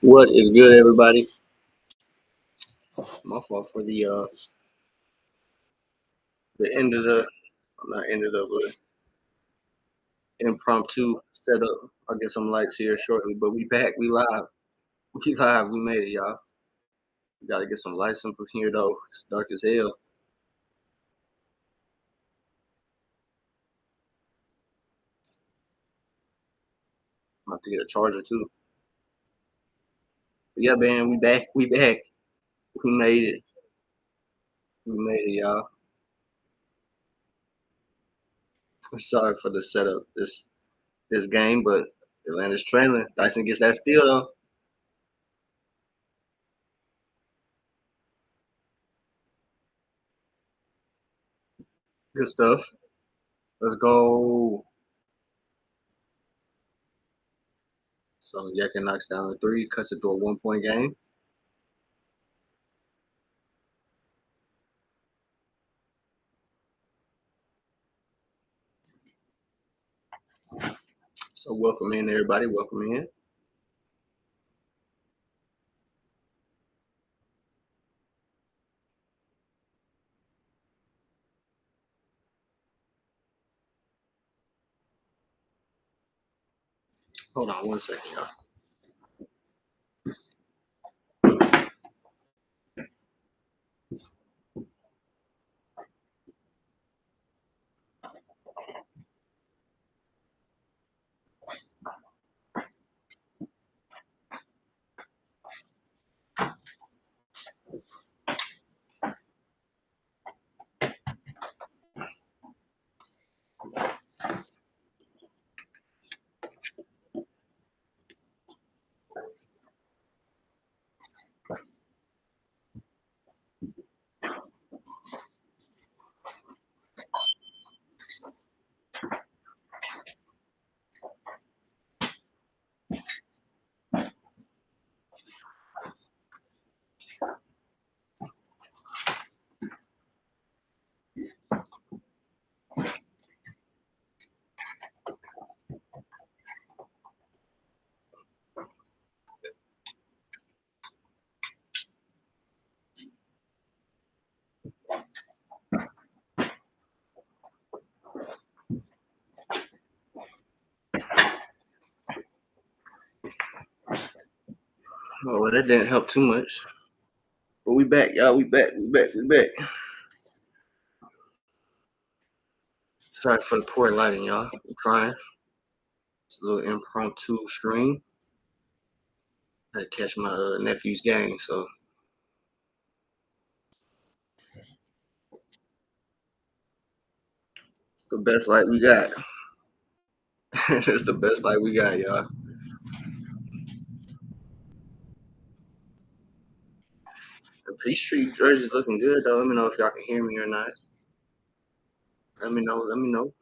What is good, everybody? My fault for the end of the not end of the but impromptu setup. I'll get some lights here shortly, but we back. We live. We live. We made it, y'all. We gotta get some lights up here though. It's dark as hell. I'm have to get a charger too. But yeah, man, we back. We back. We made it. We made it, y'all. Sorry for the setup this game, but Atlanta's trailing. Dyson gets that steal though. Good stuff. Let's go. So Yekin knocks down a three, cuts it to a 1 point game. So welcome in, everybody. Welcome in. Hold on 1 second, y'all. Oh, well, that didn't help too much. But we back, y'all. We back. We back. We back. Sorry for the poor lighting, y'all. I'm trying. It's a little impromptu stream. I had to catch my nephew's game, so it's the best light we got. It's the best light we got, y'all. The Peachtree jersey's looking good, though. Let me know if y'all can hear me or not. Let me know. Let me know.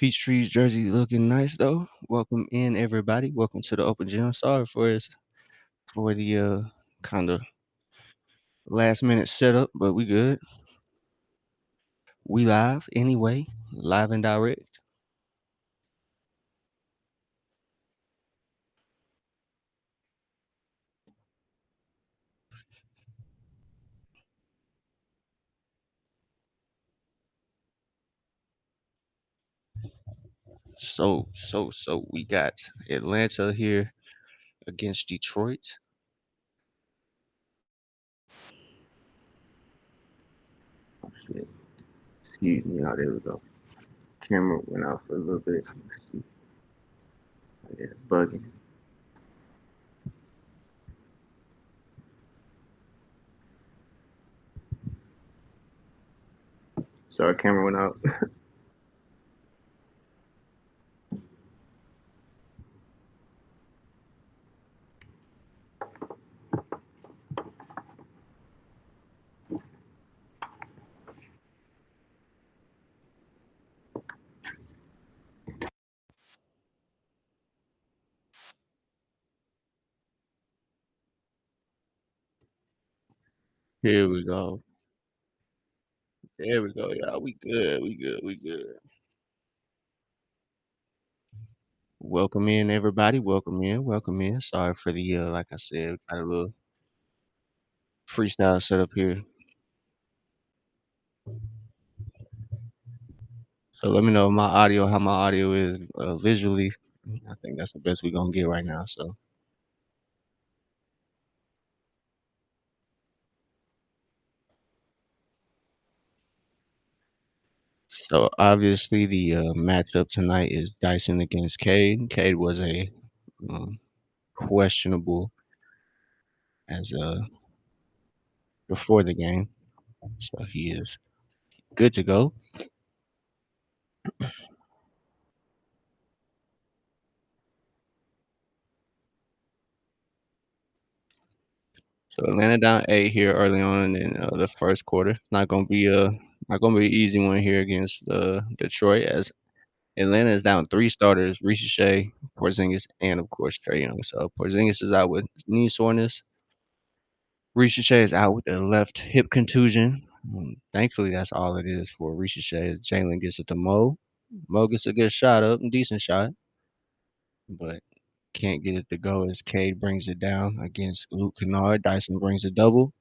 Peachtree's jersey looking nice though. Welcome in, everybody. Welcome to the open gym. Sorry for the kind of last minute setup, but we good. We live anyway, live and direct. So we got Atlanta here against Detroit. Oh shit. Excuse me. Oh, there we go. Camera went out for a little bit. Yeah, it's bugging. Sorry, camera went out. Here we go. There we go, y'all. We good. We good. We good. Welcome in, everybody. Welcome in. Welcome in. Sorry for the like I said, got a little freestyle set up here. So let me know my audio, how my audio is visually. I think that's the best we're gonna get right now. So obviously the matchup tonight is Dyson against Cade. Cade was a um, questionable as before the game, so he is good to go. So Atlanta down 8 here early on in the first quarter. Not gonna be an easy one here against Detroit as Atlanta is down 3 starters: Ricochet, Porzingis, and of course Trae Young. So Porzingis is out with knee soreness. Ricochet is out with a left hip contusion. Thankfully, that's all it is for Ricochet. As Jalen gets it to Mo. Mo gets a good shot up, decent shot, but can't get it to go as Cade brings it down against Luke Kennard. Dyson brings a double.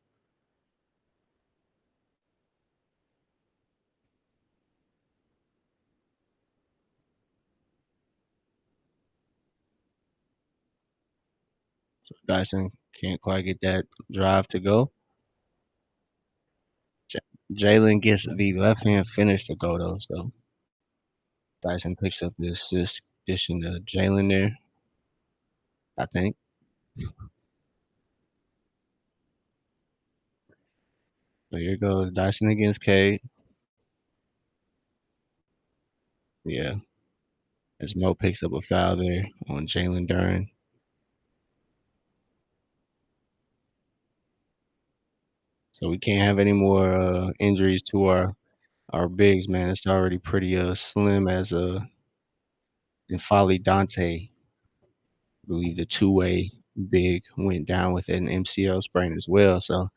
Dyson can't quite get that drive to go. J- Jalen gets the left hand finish to go though, so Dyson picks up the assist, dishing to Jalen there. I think. So here goes Dyson against Cade. Yeah, as Mo picks up a foul there on Jalen Duren. So we can't have any more injuries to our bigs, man. It's already pretty slim as Infali Dante, I believe the two-way big went down with an MCL sprain as well. So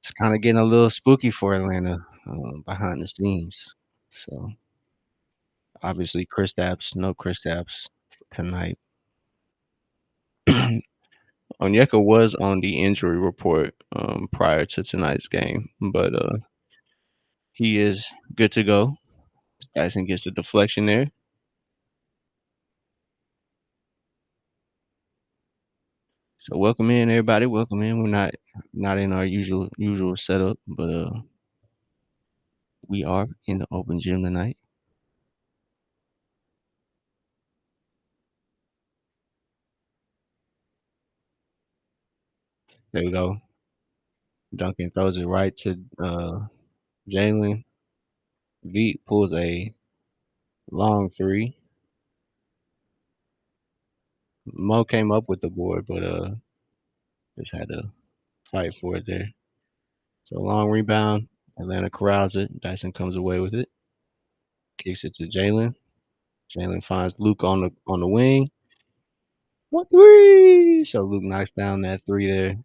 it's kind of getting a little spooky for Atlanta behind the scenes. So obviously, no Kristaps tonight. Onyeka was on the injury report prior to tonight's game, but he is good to go. Dyson gets the deflection there. So welcome in, everybody. Welcome in. We're not in our usual setup, but we are in the open gym tonight. There we go. Duncan throws it right to Jalen. Veet pulls a long three. Mo came up with the board, but just had to fight for it there. So long rebound. Atlanta corrals it. Dyson comes away with it. Kicks it to Jalen. Jalen finds Luke on the wing. 1 3. So Luke knocks down that three there.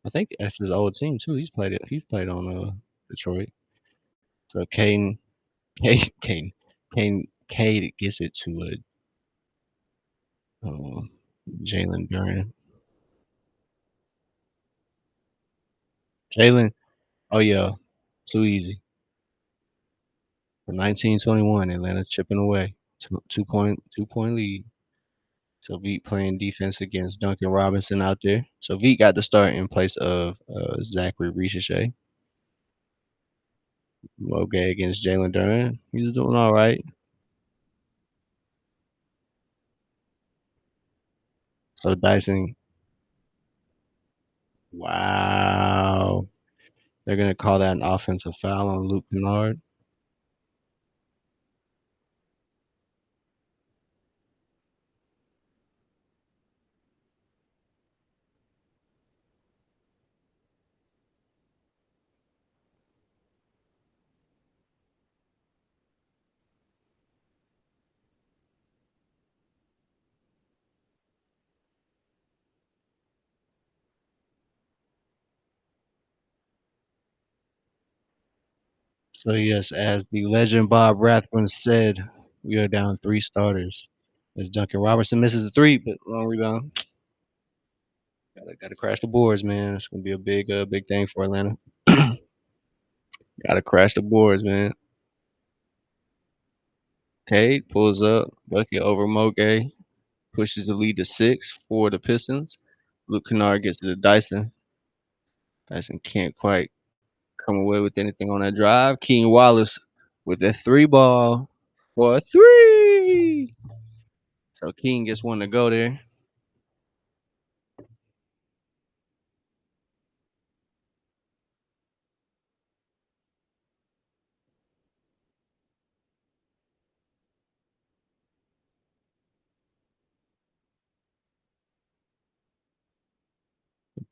I think that's his old team too. He's played on Detroit. So Cade gets it to Jalen Duren. Jalen, oh yeah, too easy. For 19-21, Atlanta chipping away. 2 point lead. So Veet playing defense against Duncan Robinson out there. So Veet got the start in place of Zachary Ricochet. Moge against Jalen Duren. He's doing all right. So Dyson, wow. They're gonna call that an offensive foul on Luke Kennard. So yes, as the legend Bob Rathbun said, we are down 3 starters. As Duncan Robertson misses the 3, but long rebound. Gotta crash the boards, man. It's gonna be a big thing for Atlanta. Gotta crash the boards, man. Cade pulls up, bucket over Moge, pushes the lead to 6 for the Pistons. Luke Kennard gets to the Dyson. Dyson can't quite come away with anything on that drive. Keen Wallace with that 3 ball for a 3. So King gets one to go there.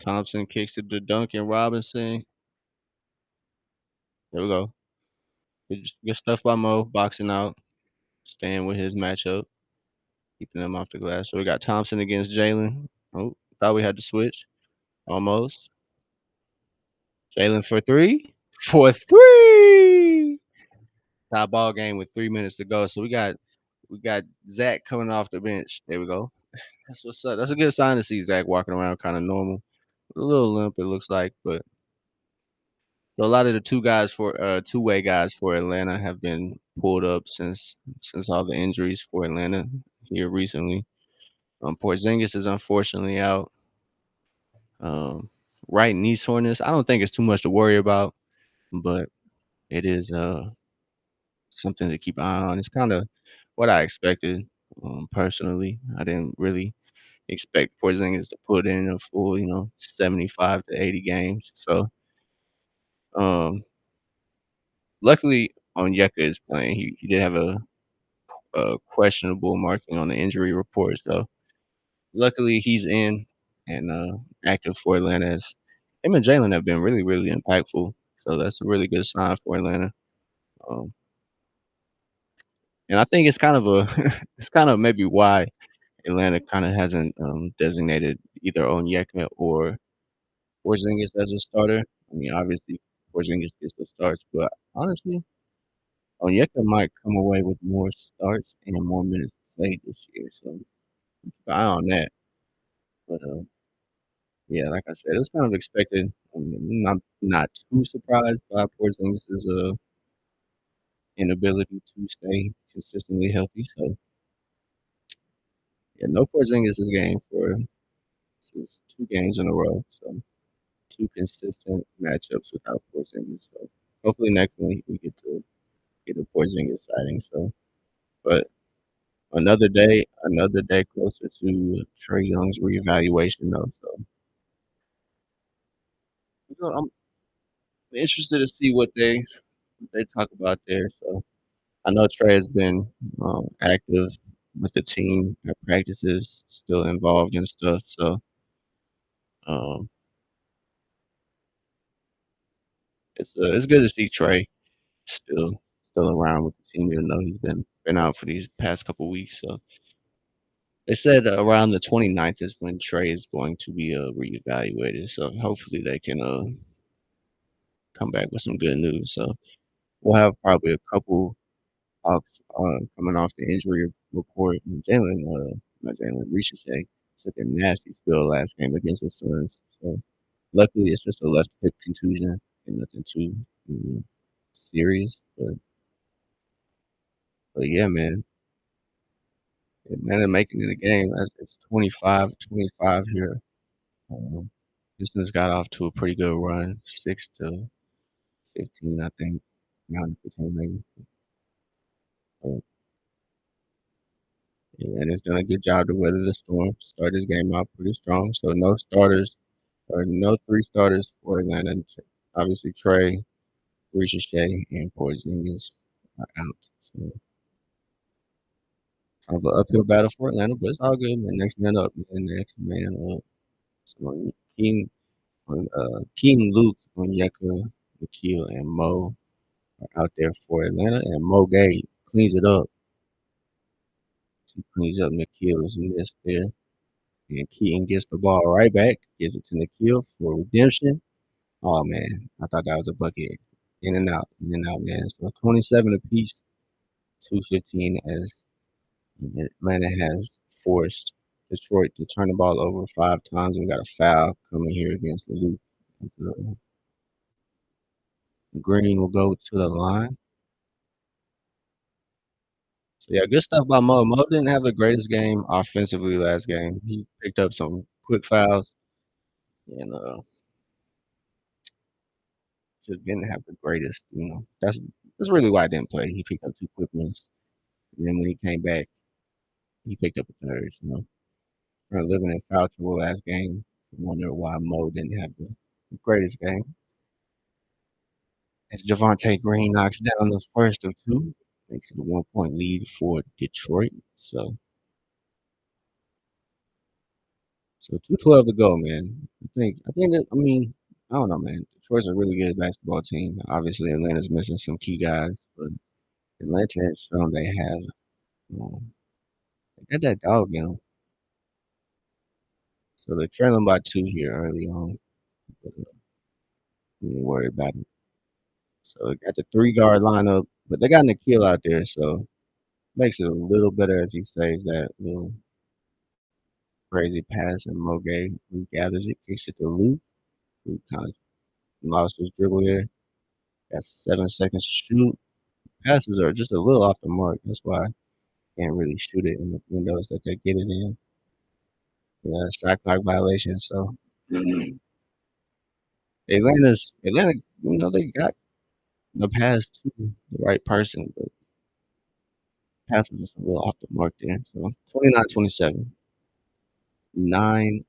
Thompson kicks it to Duncan Robinson. There we go. Good stuff by Mo, boxing out, staying with his matchup, keeping them off the glass. So we got Thompson against Jalen. Oh, thought we had to switch. Almost. Jalen for 3. For 3. Tie ball game with 3 minutes to go. So we got Zach coming off the bench. There we go. That's what's up. That's a good sign to see Zach walking around kind of normal. With a little limp, it looks like, but so a lot of the two-way guys for Atlanta have been pulled up since all the injuries for Atlanta here recently. Porzingis is unfortunately out. Um, right knee soreness. I don't think it's too much to worry about, but it is something to keep an eye on. It's kind of what I expected personally. I didn't really expect Porzingis to put in a full, 75 to 80 games. So um, luckily, Onyeka is playing. He did have a questionable marking on the injury report. So luckily he's in and active for Atlanta. As him and Jalen have been really impactful. So that's a really good sign for Atlanta. Um, and I think it's kind of a it's kind of maybe why Atlanta kind of hasn't designated either Onyeka or Porzingis as a starter. I mean, obviously Porzingis gets the starts, but honestly, Onyeka might come away with more starts and more minutes played this year. So keep an eye on that. But yeah, like I said, it was kind of expected. I'm not too surprised by Porzingis's inability to stay consistently healthy. So yeah, no Porzingis this game for this is 2 games in a row. So 2 consistent matchups without Porzingis. So hopefully next week we get a Porzingis sighting. So, but another day closer to Trey Young's reevaluation though. So I'm interested to see what they talk about there. So I know Trey has been active with the team at practices, still involved in stuff. So um, it's good to see Trey still around with the team, even though he's been out for these past couple weeks. So they said around the 29th is when Trey is going to be reevaluated. So hopefully they can come back with some good news. So we'll have probably a couple Hawks coming off the injury report. And not Jalen, Ricochet took a nasty spill last game against the Suns. So luckily, it's just a left hip contusion and nothing too serious. But yeah, man, Atlanta making it a game. It's 25-25 here. Um, Pistons got off to a pretty good run, 6-15, I think, 9-15 maybe. Uh, Atlanta's done a good job to weather the storm. Start this game out pretty strong. So no starters or no 3 starters for Atlanta. Obviously, Trey, Ricochet, and Porzingis are out. So kind of an uphill battle for Atlanta, but it's all good, man. Next man up, man. Next man up. So King Luke, Onyeka, Nikhil, and Mo are out there for Atlanta, and Mo Gay cleans it up. He cleans up Nikhil's miss there. And Keaton gets the ball right back, gives it to Nikhil for redemption. Oh man, I thought that was a bucket. in and out, man. So 27 apiece, 2:15 as Atlanta has forced Detroit to turn the ball over 5 times. We got a foul coming here against the Luke. Green will go to the line. So yeah, good stuff by Mo. Mo didn't have the greatest game offensively last game. He picked up some quick fouls and just didn't have the greatest, that's really why I didn't play. He picked up 2 quick ones. And then when he came back, he picked up a third. We're living in foul trouble last game. I wonder why Mo didn't have the greatest game. As Javonte Green knocks down the first of two, makes it a 1-point lead for Detroit. So 2:12 to go, man. I don't know, man. Detroit's a really good basketball team. Obviously, Atlanta's missing some key guys, but Atlanta has shown um, they got that dog in them. So they're trailing by 2 here early on. But, we ain't worried about it. So they got the 3 guard lineup, but they got Nikhil out there, so makes it a little better as he saves that little crazy pass and Moge regathers it, kicks it to Luke, who kind of lost his dribble there. Got 7 seconds to shoot. Passes are just a little off the mark. That's why I can't really shoot it in the windows that they get it in. Yeah, shot clock violation. So Atlanta, they got the pass to the right person, but pass was just a little off the mark there. So 29-27, 9-10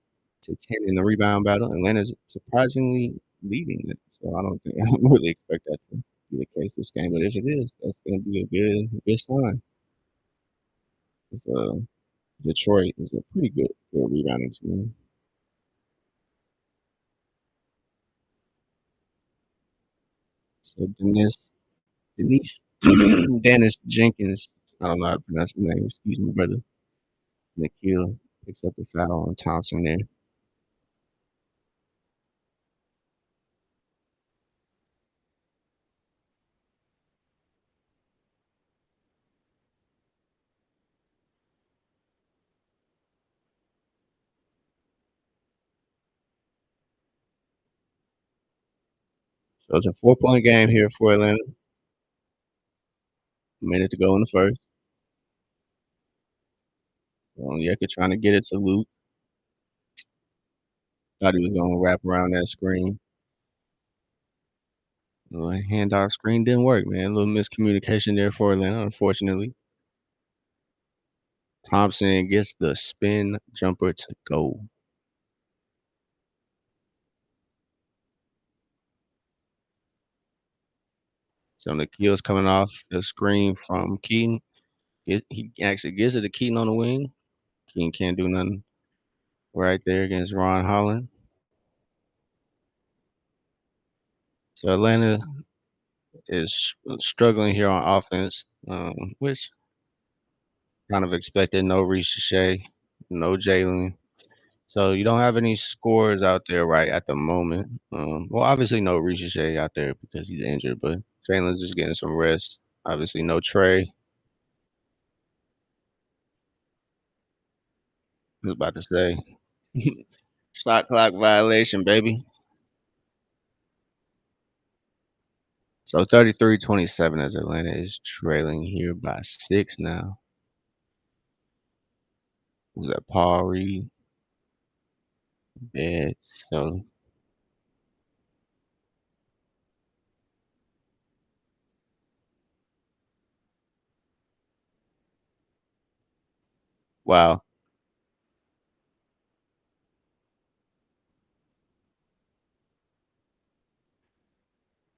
in the rebound battle. Atlanta's surprisingly leading it. So I don't really expect that to be the case this game. But if it is, that's going to be a good sign. 'Cause, Detroit is a pretty good rebounding team. So Dennis Jenkins, I don't know how to pronounce his name. Excuse me, brother. Nikhil picks up the foul on Thompson there. So it's a 4-point game here for Atlanta. A minute to go in the first. Onyeka trying to get it to Luke. Thought he was going to wrap around that screen. The handoff screen didn't work, man. A little miscommunication there for Atlanta, unfortunately. Thompson gets the spin jumper to go. So Nikhil's coming off the screen from Keaton. He actually gives it to Keaton on the wing. Keaton can't do nothing right there against Ron Holland. So Atlanta is struggling here on offense, which kind of expected. No Shea, no Jalen. So you don't have any scores out there right at the moment. Well, obviously no Shea out there because he's injured, but Jalen's just getting some rest. Obviously no Trey. I was about to say shot clock violation, baby. So 33-27 as Atlanta is trailing here by 6 now. Was that Paul Reed? Dead. So wow.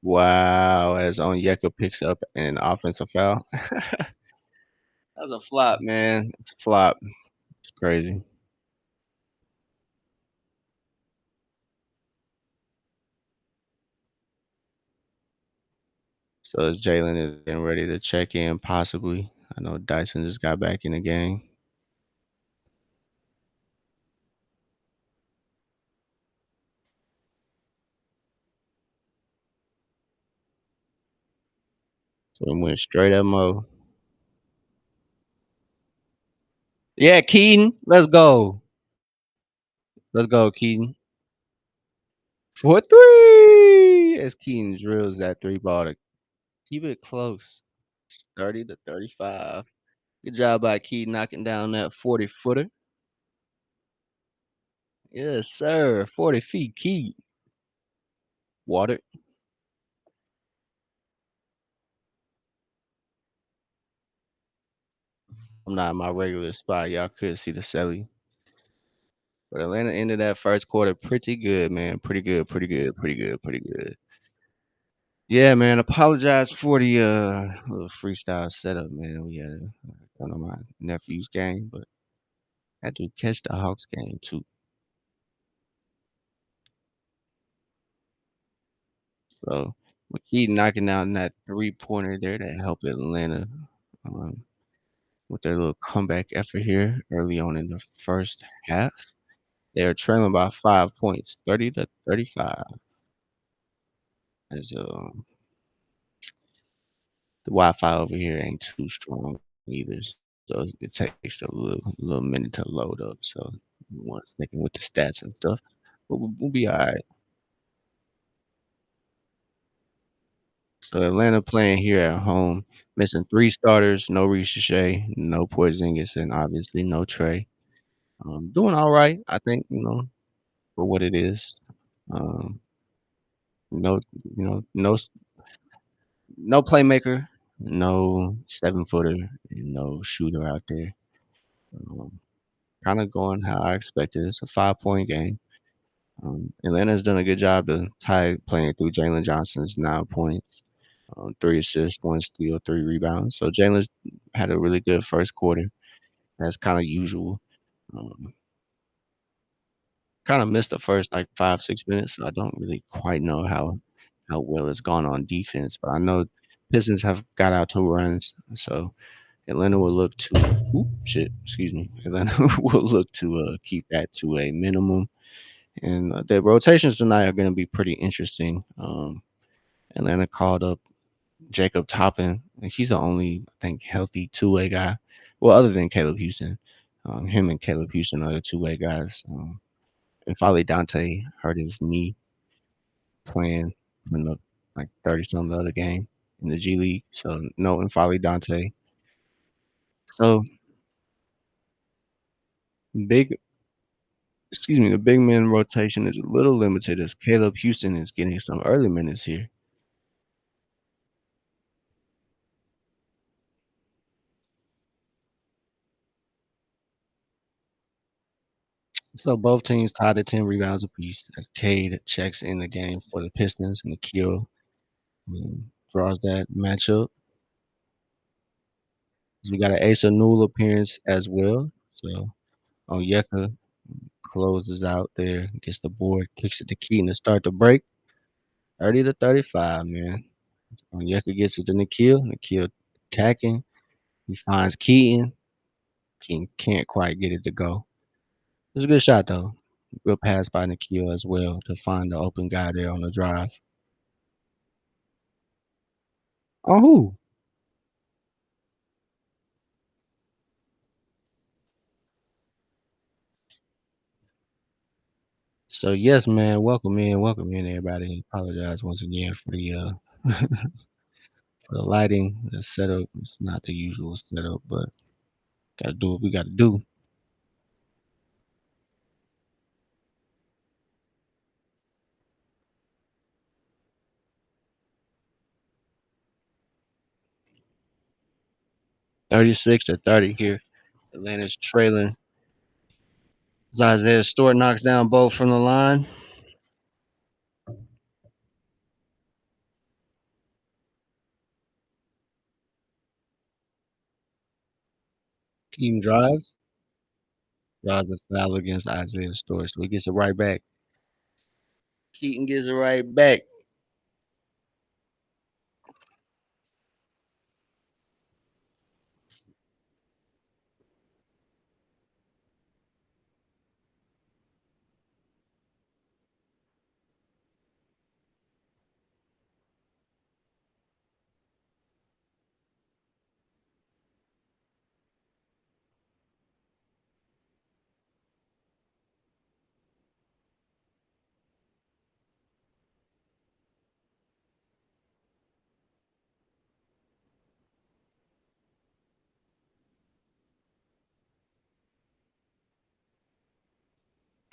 Wow, as Onyeka picks up an offensive foul. That's a flop, man. It's a flop. It's crazy. So as Jalen is getting ready to check in, possibly. I know Dyson just got back in the game. So it went straight at Mo. Yeah, Keaton, let's go. Let's go, Keaton. For 3! As Keaton drills that 3 ball to keep it close. 30 to 35. Good job by Keaton knocking down that 40-footer. Yes, sir. 40 feet, Keaton. Water. I'm not in my regular spot. Y'all could see the celly. But Atlanta ended that first quarter pretty good, man. Pretty good, pretty good, pretty good, pretty good. Yeah, man. Apologize for the little freestyle setup, man. We had one of my nephew's game, but had to catch the Hawks game too. So McKee knocking down that 3-pointer there to help Atlanta um, with their little comeback effort here early on in the first half. They are trailing by 5 points, 30 to 35. As the Wi-Fi over here ain't too strong either, so it takes a little minute to load up. So we want sticking with the stats and stuff, but we'll be all right. So Atlanta playing here at home, missing 3 starters, no Shea, no Porzingis, and obviously no Trey. Doing all right, I think, for what it is. Um, no, no playmaker, no 7-footer, and no shooter out there. Um, Kind of going how I expected. It's a 5-point game. Atlanta's done a good job to tie playing through Jalen Johnson's 9 points, 3 assists, 1 steal, 3 rebounds. So Jalen's had a really good first quarter. That's kind of usual. Um, Kind of missed the first like 5, 6 minutes. So I don't really quite know how well it's gone on defense, but I know Pistons have got out to runs. So Atlanta will look to excuse me. Atlanta will look to keep that to a minimum. And the rotations tonight are going to be pretty interesting. Atlanta called up Jacob Toppin. He's the only, I think, healthy two-way guy. Well, other than Caleb Houston. Him and Caleb Houston are the two-way guys. And Folly Dante hurt his knee playing in the like 30 something the other game in the G League. So no and Folly Dante. So big the big man rotation is a little limited as Caleb Houston is getting some early minutes here. So both teams tied at 10 rebounds apiece as Cade checks in the game for the Pistons and Nikhil draws that matchup. So we got an Asa Newell appearance as well. So Onyeka closes out there, gets the board, kicks it to Keaton to start the break. 30 to 35, man. Onyeka gets it to Nikhil. Nikhil attacking. He finds Keaton. Keaton can't quite get it to go. It was a good shot, though. Good pass by Nikhil as well to find the open guy there on the drive. On who? So yes, man, welcome in, everybody. Apologize once again for the for the lighting, the setup. It's not the usual setup, but gotta do what we gotta do. 36 to 30 here. Atlanta's trailing. As Isaiah Stewart knocks down both from the line. Keaton drives the foul against Isaiah Stewart, so he gets it right back. Keaton gets it right back.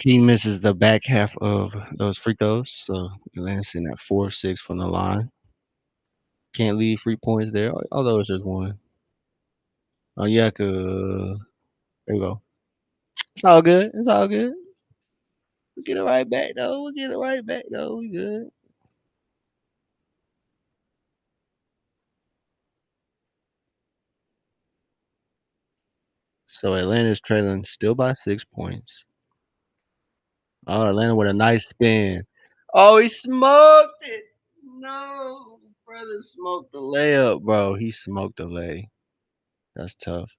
He misses the back half of those free throws, so Atlanta's sitting at 4-6 from the line. Can't leave free points there, although it's just one. Oh, yeah, there we go. It's all good. It's all good. We get it right back though. We get it right back though. We good. So Atlanta's trailing still by 6 points. Oh, Atlanta with a nice spin. Oh, he smoked it. No, brother smoked the layup, bro. He smoked the lay. That's tough.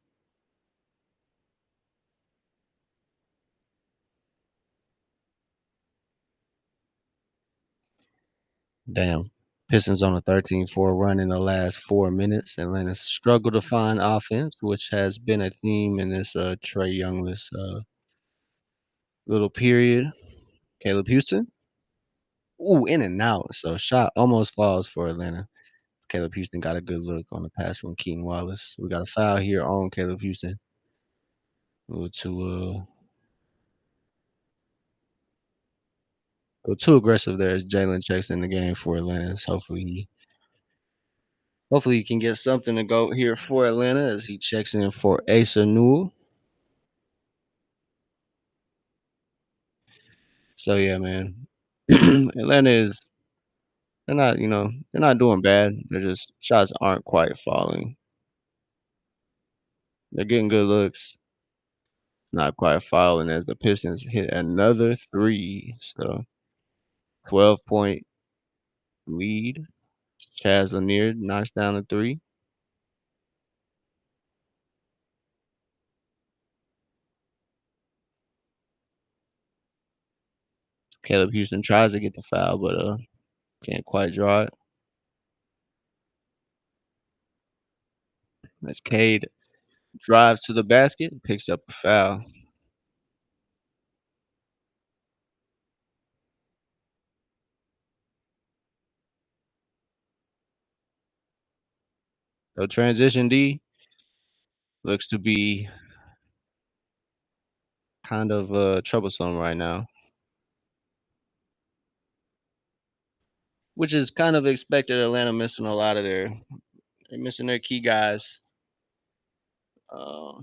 Damn. Pistons on a 13-4 run in the last 4 minutes. Atlanta struggled to find offense, which has been a theme in this Trey Youngless little period. Caleb Houston. Ooh, in and out. So shot almost falls for Atlanta. Caleb Houston got a good look on the pass from Keaton Wallace. We got a foul here on Caleb Houston. A little too aggressive there as Jalen checks in the game for Atlanta. Hopefully he can get something to go here for Atlanta as he checks in for Asa Newell. So yeah, man. Atlanta is they're not doing bad. They're just shots aren't quite falling. They're getting good looks, not quite falling as the Pistons hit another three. So 12-point lead. Chaz Lanier knocks down a three. Caleb Houston tries to get the foul, but can't quite draw it. As Cade drives to the basket, picks up a foul. So transition D looks to be kind of troublesome right now, which is kind of expected. Atlanta missing a lot of they're missing their key guys. Uh,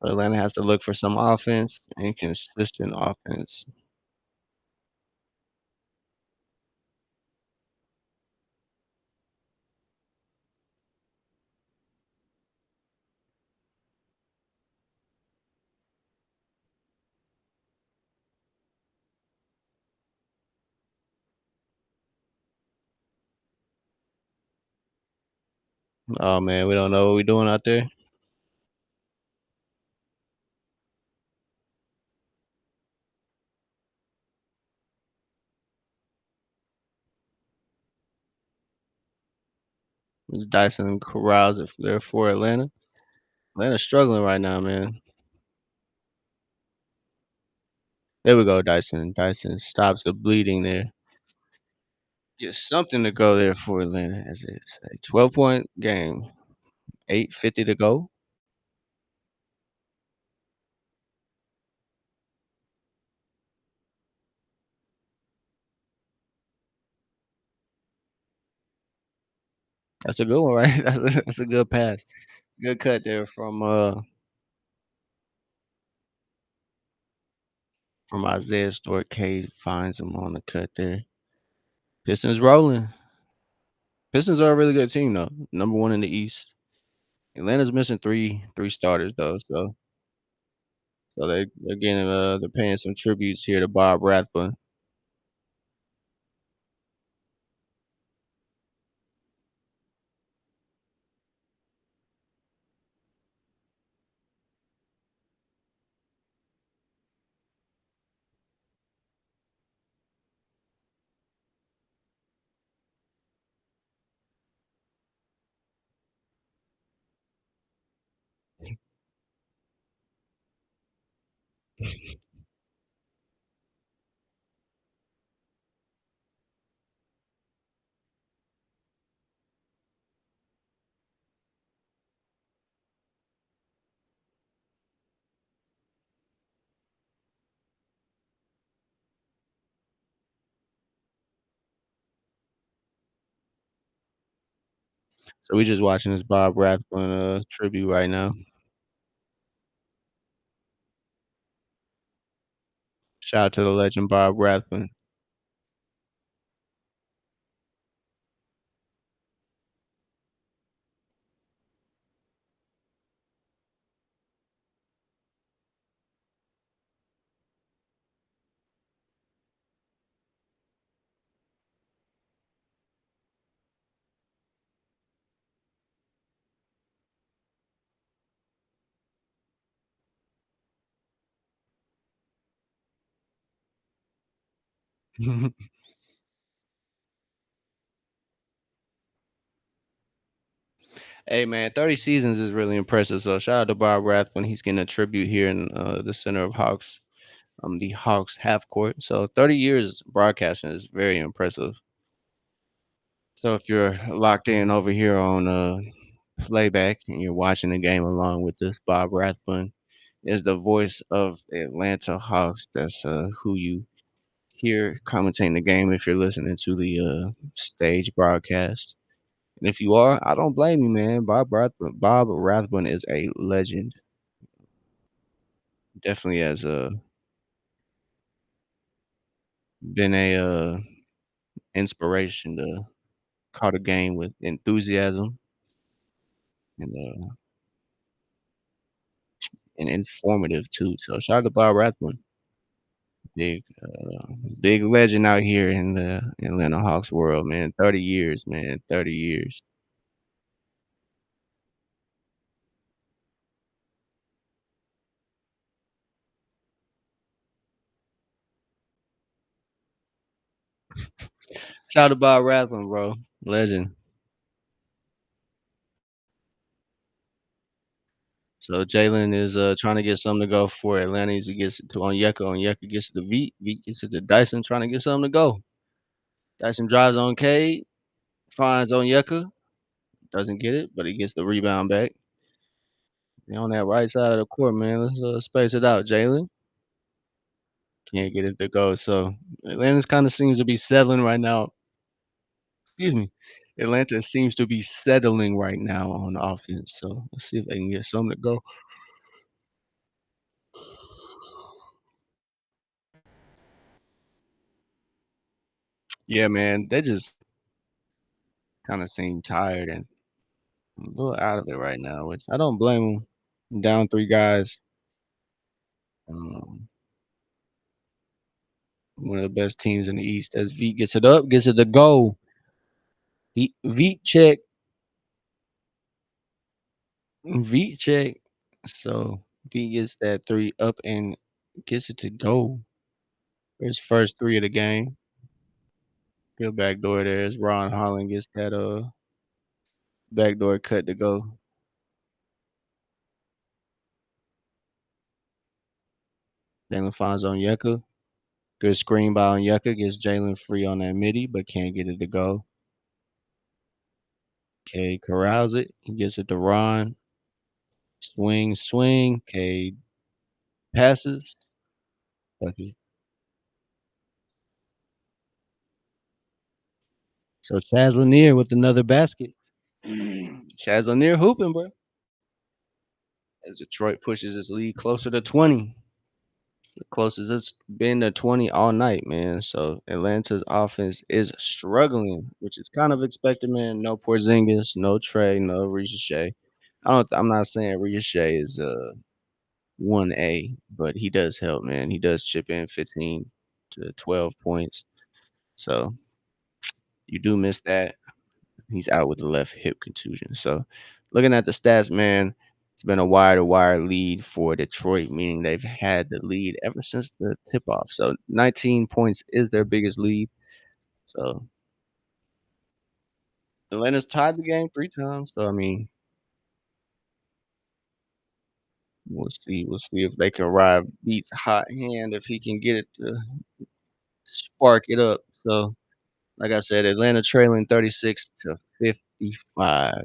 Atlanta has to look for some offense and consistent offense. Oh man, we don't know what we're doing out there. It's Dyson Corrals there for Atlanta. Atlanta's struggling right now, man. There we go, Dyson. Dyson stops the bleeding there. Get something to go there for Atlanta as it's a 12-point game. 8:50 to go. That's a good one, right? That's a good pass. Good cut there from Isaiah Stewart. Cade finds him on the cut there. Pistons rolling. Pistons are a really good team though. Number one in the East. Atlanta's missing three starters though, so they're getting they're paying some tributes here to Bob Rathbun. So we just watching this Bob Rathbun, tribute right now. Shout out to the legend Bob Rathbun. Hey, man, 30 seasons is really impressive, so shout out to Bob Rathbun. He's getting a tribute here in, the center of Hawks, the Hawks half court. So 30 years broadcasting is very impressive. So if you're locked in over here on, playback and you're watching the game along with this, Bob Rathbun is the voice of the Atlanta Hawks. That's, who you hear commentating the game if you're listening to the, stage broadcast. And if you are, I don't blame you, man. Bob Rathbun is a legend. Definitely has, been a, inspiration to call the game with enthusiasm and, and informative too. So shout out to Bob Rathbun. Big, big legend out here in the Atlanta Hawks world, man. 30 years, man. 30 years. Shout out to Bob Rathbun, bro. Legend. So Jalen is trying to get something to go for Atlanta. He gets it to Onyeka. Onyeka gets it to Veet. Veet gets it to Dyson, trying to get something to go. Dyson drives on Cade, finds Onyeka, doesn't get it, but he gets the rebound back. And on that right side of the court, man, let's space it out. Jalen can't get it to go. So Atlanta kind of seems to be settling right now. Excuse me. Atlanta seems to be settling right now on offense. So let's see if they can get something to go. Yeah, man, they just kind of seem tired and a little out of it right now, which I don't blame them. Down three guys. Um, one of the best teams in the East. As V gets it up, gets it to go. V check, V check. So V gets that three up and gets it to go. His first three of the game. Good backdoor there as Ron Holland gets that backdoor cut to go. Jalen finds Onyeka. Good screen by Onyeka. Gets Jalen free on that midi, but can't get it to go. Cade corrals it. He gets it to Ron. Swing, swing. Cade passes. Bucket. So Chaz Lanier with another basket. Chaz Lanier hooping, bro. As Detroit pushes its lead closer to 20. It's the closest it's been to 20 all night, man. So Atlanta's offense is struggling, which is kind of expected, man. No Porzingis, no Trey, no Ricochet. I'm not saying Ricochet is 1A, but he does help, man. He does chip in 15 to 12 points. So you do miss that. He's out with the left hip contusion. So looking at the stats, man, it's been a wire to wire lead for Detroit, meaning they've had the lead ever since the tip off. So 19 points is their biggest lead. So Atlanta's tied the game three times. So I mean, we'll see. We'll see if they can ride Beats hot hand if he can get it to spark it up. So like I said, Atlanta trailing 36 to 55.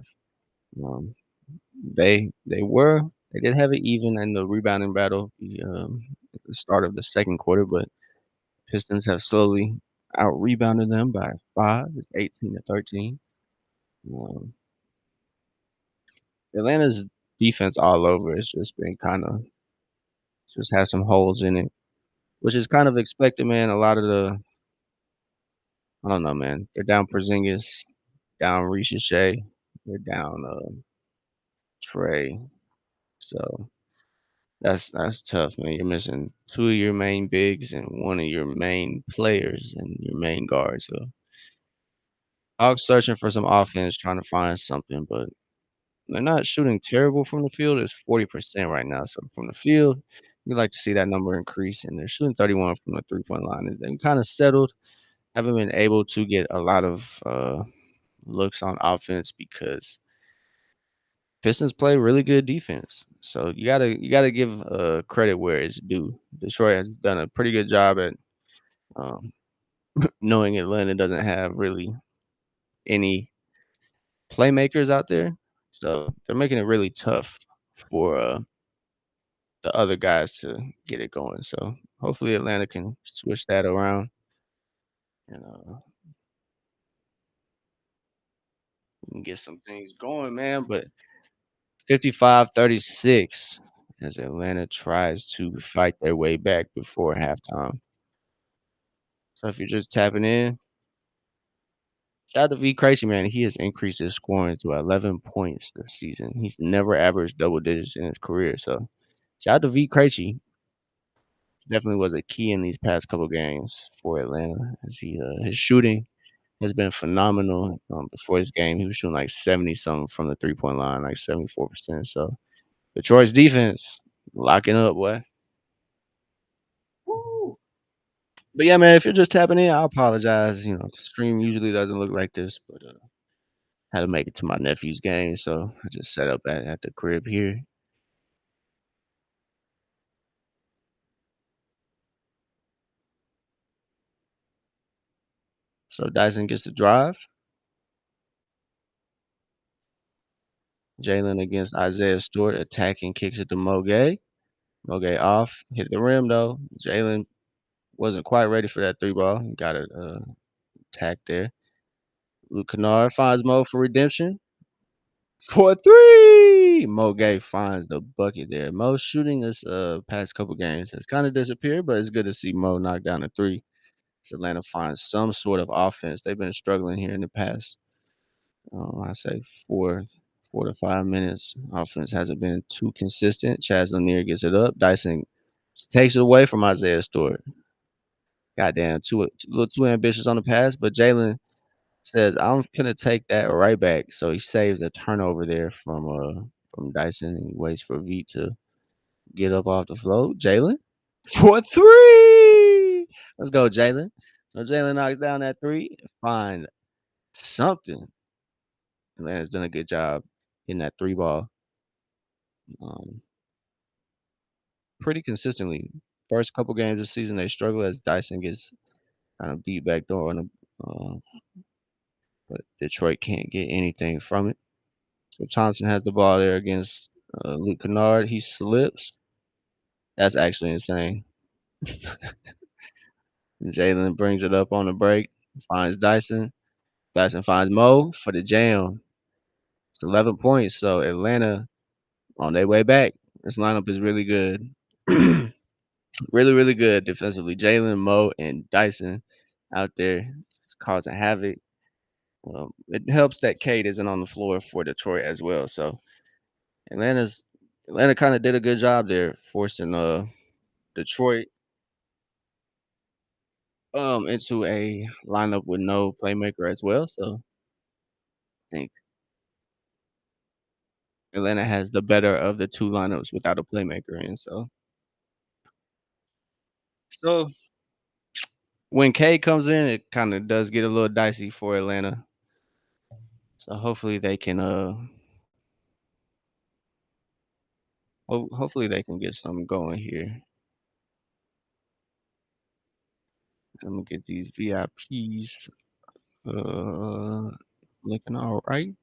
Um, they did have it even in the rebounding battle at the start of the second quarter, but Pistons have slowly out rebounded them by 5. It's 18 to 13. Um, Atlanta's defense all over. It's just been kinda just has some holes in it, which is kind of expected, man. A lot of the I don't know, man. They're down Porzingis, down Shea, they're down, Trey. So that's tough, man. You're missing 2 of your main bigs and 1 of your main players and your main guard. So Hawks searching for some offense, trying to find something, but they're not shooting terrible from the field. It's 40% right now. So from the field, you'd like to see that number increase, and they're shooting 31 from the three-point line. And they've kinda settled, haven't been able to get a lot of, looks on offense because Pistons play really good defense. So you gotta give, credit where it's due. Detroit has done a pretty good job at, um, knowing Atlanta doesn't have really any playmakers out there. So they're making it really tough for, the other guys to get it going. So hopefully Atlanta can switch that around and, and get some things going, man. But 55-36 as Atlanta tries to fight their way back before halftime. So if you're just tapping in, shout out to V Crazy, man. He has increased his scoring to 11 points this season. He's never averaged double digits in his career. So shout out to V Crazy. Definitely was a key in these past couple games for Atlanta as his shooting has been phenomenal. Before this game, he was shooting like 70 something from the 3-point line, like 74%. So Detroit's defense locking up, boy. Woo. But yeah, man, if you're just tapping in, I apologize. The stream usually doesn't look like this, but had to make it to my nephew's game, so I just set up at the crib here. So Dyson gets the drive. Jalen against Isaiah Stewart, attacking, kicks it to Moge. Moge off, hit the rim though. Jalen wasn't quite ready for that three ball. He got it tacked there. Luke Kennard finds Mo for redemption. For three. Mo Gay finds the bucket there. Mo shooting this past couple games has kind of disappeared, but it's good to see Mo knock down a three. So Atlanta finds some sort of offense. They've been struggling here in the past. I say 4 to 5 minutes. Offense hasn't been too consistent. Chaz Lanier gets it up. Dyson takes it away from Isaiah Stewart. Goddamn, too a little too ambitious on the pass, but Jalen says, "I'm finna take that right back." So he saves a turnover there from Dyson, and he waits for V to get up off the float. Jalen for three. Let's go, Jalen. So Jalen knocks down that three. Find something. Atlanta's done a good job hitting that three ball um, pretty consistently. First couple games this season, they struggle as Dyson gets kind of beat back door, uh, but Detroit can't get anything from it. So Thompson has the ball there against Luke Kennard. He slips. That's actually insane. Jalen brings it up on the break, finds Dyson. Dyson finds Mo for the jam. It's 11 points. So Atlanta on their way back. This lineup is really good. Really, really good defensively. Jalen, Mo, and Dyson out there causing havoc. It helps that Cade isn't on the floor for Detroit as well. So Atlanta kind of did a good job there, forcing Detroit into a lineup with no playmaker as well. So I think Atlanta has the better of the two lineups without a playmaker in. So when K comes in, it kind of does get a little dicey for Atlanta. So hopefully they can hopefully they can get something going here. I'm gonna get these VIPs looking all right.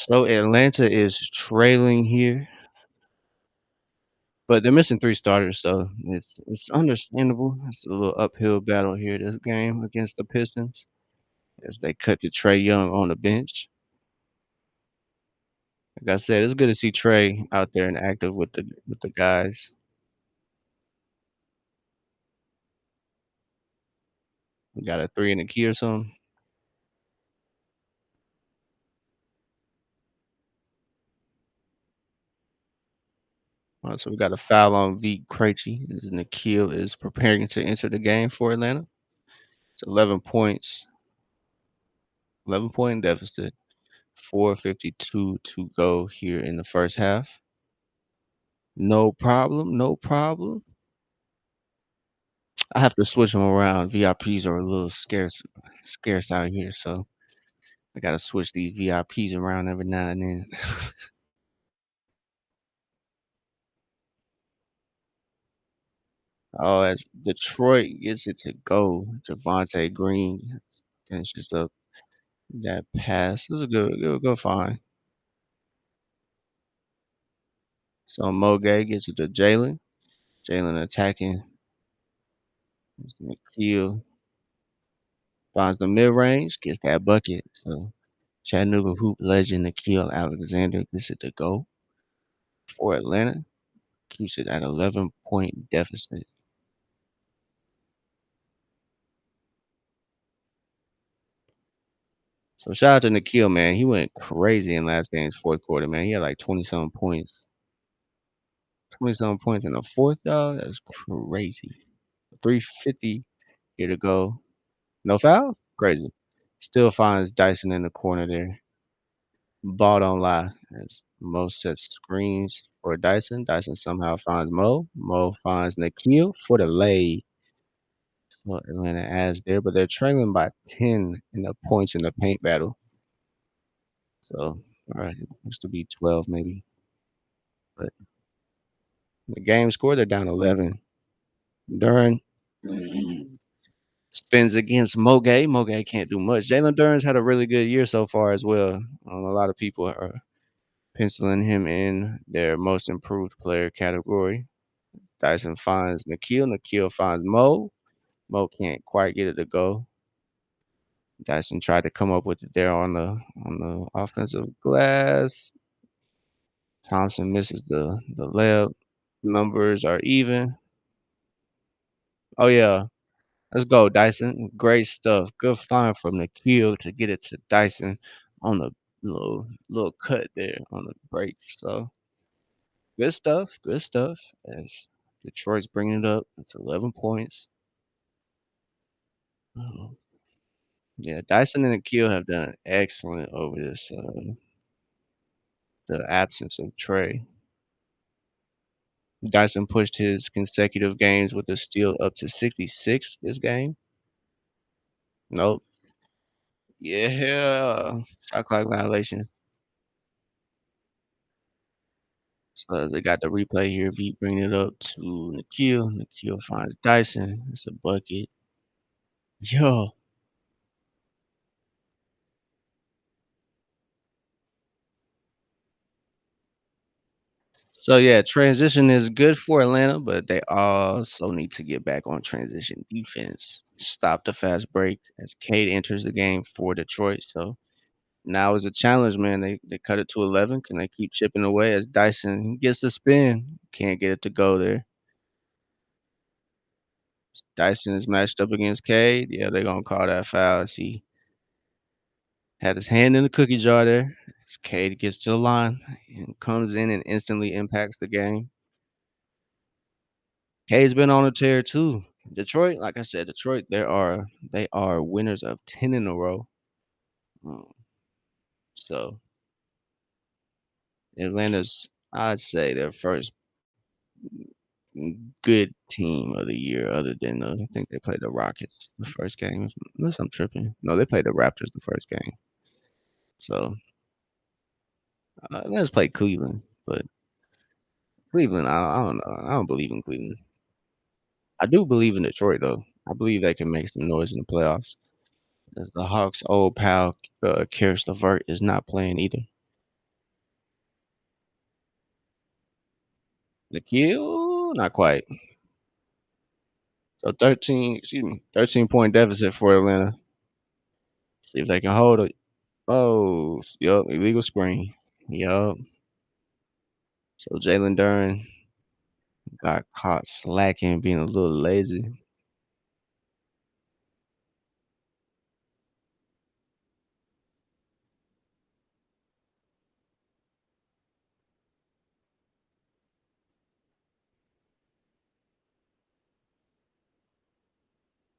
So Atlanta is trailing here, but they're missing 3 starters, so it's understandable. It's a little uphill battle here this game against the Pistons as they cut to Trae Young on the bench. Like I said, it's good to see Trae out there and active with the guys. We got a 3 in the key or something. So we got a foul on V. Krejci, as Nikhil is preparing to enter the game for Atlanta. It's 11 points, 11-point deficit, 4:52 to go here in the first half. No problem, no problem. I have to switch them around. VIPs are a little scarce out here, so I gotta switch these VIPs around every now and then. Oh, as Detroit gets it to go, Javonte Green finishes up that pass. It was a good find. So Moge gets it to Jalen. Jalen attacking. Nikhil finds the mid range, gets that bucket. So Chattanooga hoop legend Nikhil Alexander gets it to go for Atlanta. Keeps it at 11-point deficit. So shout out to Nikhil, man. He went crazy in last game's fourth quarter, man. He had like 20 something points. 20 something points in the fourth, dog. That's crazy. 350 here to go. No foul? Crazy. Still finds Dyson in the corner there. Ball don't lie. As Mo sets screens for Dyson. Dyson somehow finds Mo. Mo finds Nikhil for the lay. Well, Atlanta adds there, but they're trailing by 10 in the points in the paint battle. So, all right, it looks to be 12 maybe. But the game score, they're down 11. Duran spins against Moge. Moge can't do much. Jalen Duran's had a really good year so far as well. A lot of people are penciling him in their most improved player category. Dyson finds Nikhil. Nikhil finds Mo. Mo can't quite get it to go. Dyson tried to come up with it there on the offensive glass. Thompson misses the layup. Numbers are even. Oh yeah, let's go, Dyson. Great stuff. Good find from Nikhil to get it to Dyson on the little cut there on the break. So good stuff. Good stuff. As Detroit's bringing it up, it's 11 points. Oh, yeah, Dyson and Nikhil have done excellent over this the absence of Trey. Dyson pushed his consecutive games with a steal up to 66 this game. Nope. Yeah. Shot clock violation. So they got the replay here. V bringing it up to Nikhil. Nikhil finds Dyson. It's a bucket. Yo. So yeah, transition is good for Atlanta, but they also need to get back on transition defense. Stop the fast break as Cade enters the game for Detroit. So now is a challenge, man. They cut it to 11. Can they keep chipping away as Dyson gets the spin? Can't get it to go there. Dyson is matched up against Cade. Yeah, they're gonna call that foul as he had his hand in the cookie jar there. As Cade gets to the line and comes in and instantly impacts the game. Cade's been on a tear too. Detroit, like I said, Detroit, they are winners of 10 in a row. Um, so Atlanta's, I'd say, their first good team of the year, other than I think they played the Rockets the first game. Unless I'm tripping. No, they played the Raptors the first game. So let's play Cleveland, but Cleveland, I don't know. I don't believe in Cleveland. I do believe in Detroit though. I believe they can make some noise in the playoffs. As the Hawks' old pal Karis LeVert is not playing either. The kill, not quite. So 13, excuse me, 13-point deficit for Atlanta. See if they can hold it. Oh, yup, illegal screen. Yup. So Jalen Duren got caught slacking, being a little lazy.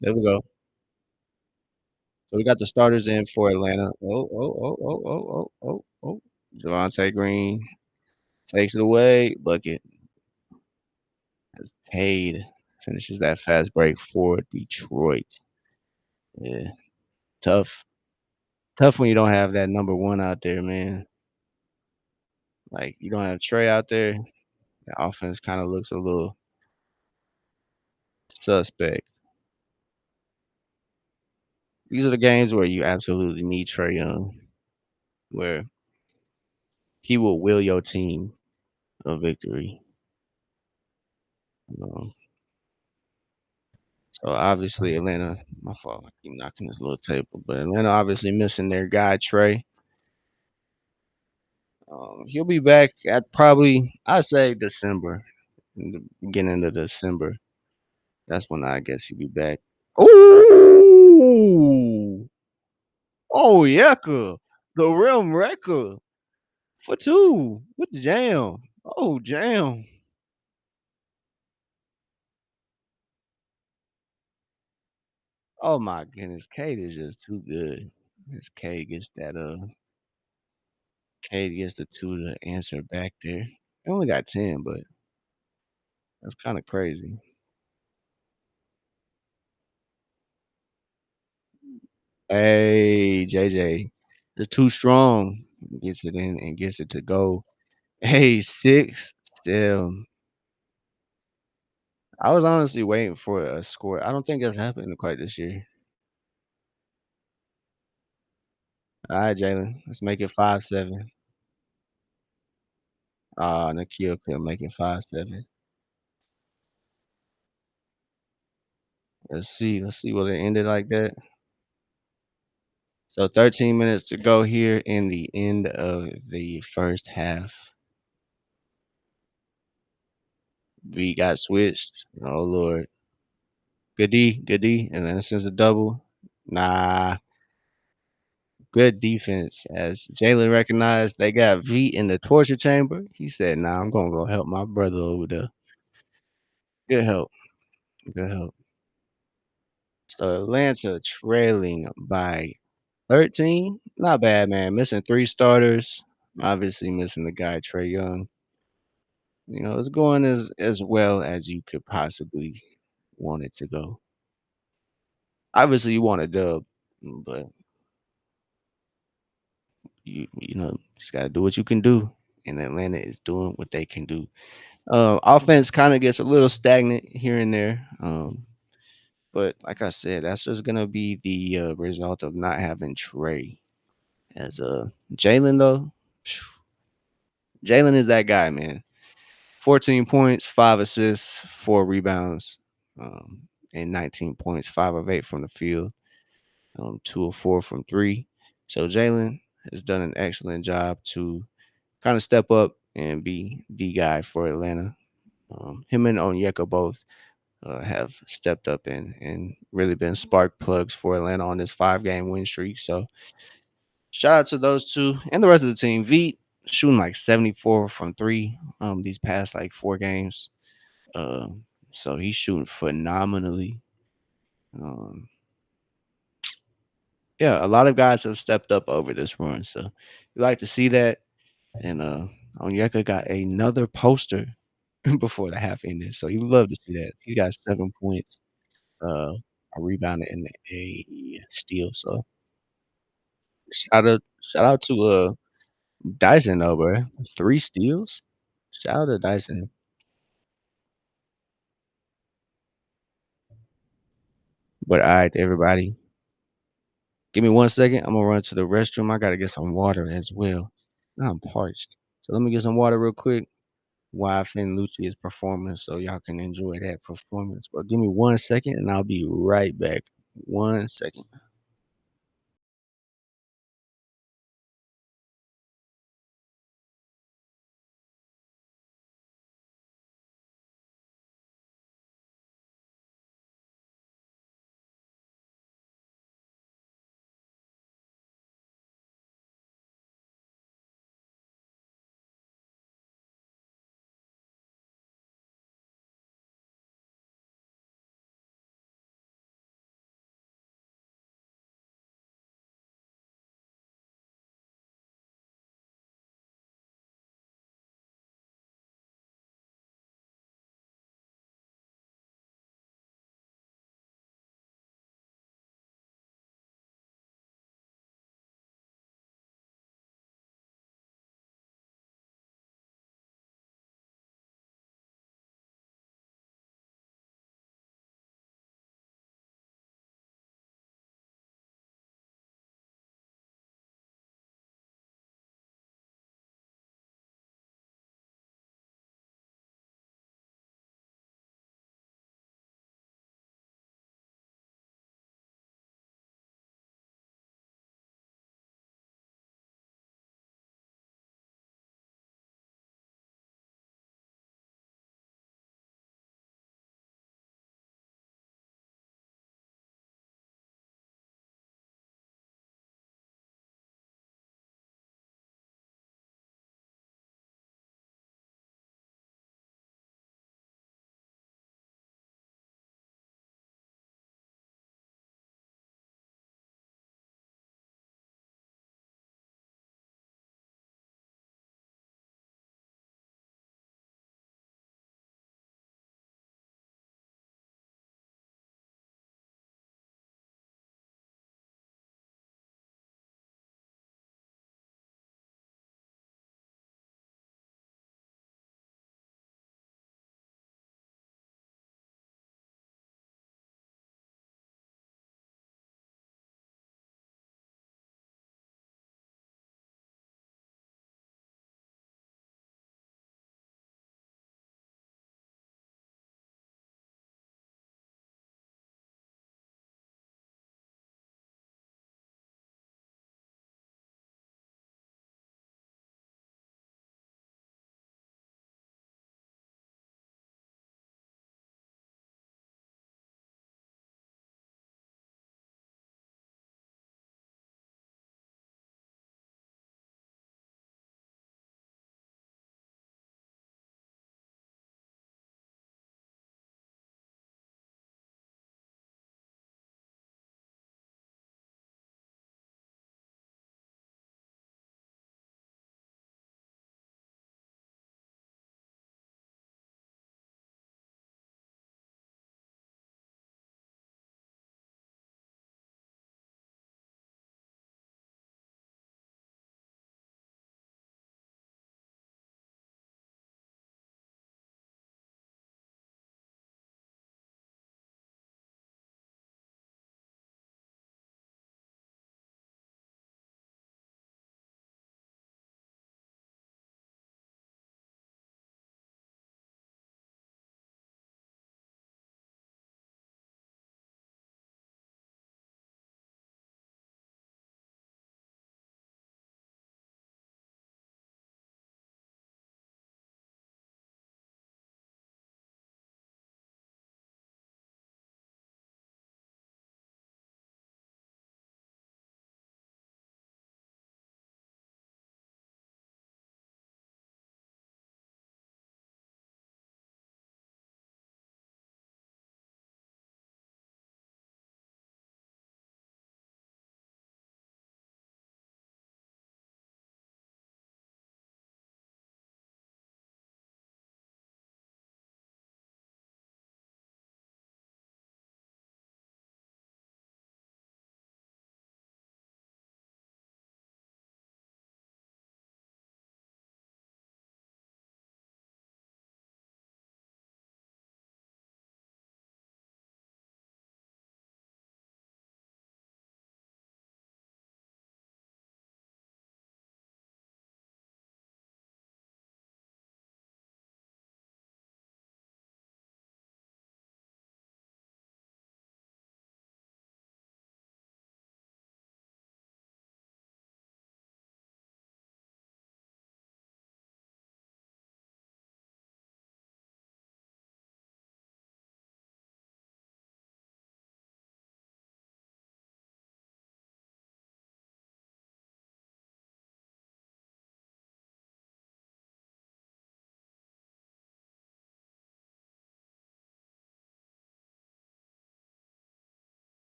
There we go. So we got the starters in for Atlanta. Oh. Javonte Green takes it away. Bucket. Paid. Finishes that fast break for Detroit. Yeah. Tough. Tough when you don't have that number one out there, man. Like you don't have Trey out there. The offense kind of looks a little suspect. These are the games where you absolutely need Trey Young, where he will will your team a victory. Um, so obviously Atlanta, my fault, I keep knocking this little table, but Atlanta obviously missing their guy Trey. He'll be back at probably I say December, in the beginning of December. That's when I guess he'll be back. Ooh, oh Yeka, the Realm Wrecker for two with the jam. Oh jam. Oh my goodness, Cade is just too good. This Cade gets that Cade gets the two to answer back there. He only got 10, but that's kind of crazy. Hey, JJ, the too strong gets it in and gets it to go. Hey, six still. I was honestly waiting for a score. I don't think that's happening quite this year. All right, Jalen, let's make it 5-7. Nikhil could make it 5-7. Let's see. Let's see. Will it end it like that? So 13 minutes to go here in the end of the first half. V got switched. Oh Lord. Good D. And then sends a double. Nah. Good defense. As Jalen recognized they got V in the torture chamber. He said, nah, I'm gonna go help my brother over there. Good help. Good help. So Atlanta trailing by 13. Not bad, man. Missing three starters. Obviously missing the guy Trey Young. It's going as well as you could possibly want it to go. Obviously, you want a dub, but just gotta do what you can do. And Atlanta is doing what they can do. Offense kind of gets a little stagnant here and there. But like I said, that's just gonna be the result of not having Trey. As Jalen though, Jalen is that guy, man. 14 points, 5 assists, 4 rebounds, and 19 points, 5 of 8 from the field, 2 of 4 from three. So Jalen has done an excellent job to kind of step up and be the guy for Atlanta. Him and Onyeka both have stepped up and really been spark plugs for Atlanta on this 5-game win streak. So shout out to those two and the rest of the team. Veet shooting like 74 from three these past like 4 games. So he's shooting phenomenally. Um, yeah, a lot of guys have stepped up over this run. So we like to see that. And Onyeka got another poster before the half ended. So you love to see that. He got 7 points, a rebound and a steal. So shout out to Dyson though, bro. 3 steals. Shout out to Dyson. But all right, everybody. Give me 1 second. I'm gonna run to the restroom. I gotta get some water as well. Now I'm parched. So let me get some water real quick. why I think Lucci is performing so y'all can enjoy that performance. But give me 1 second, and I'll be right back. 1 second.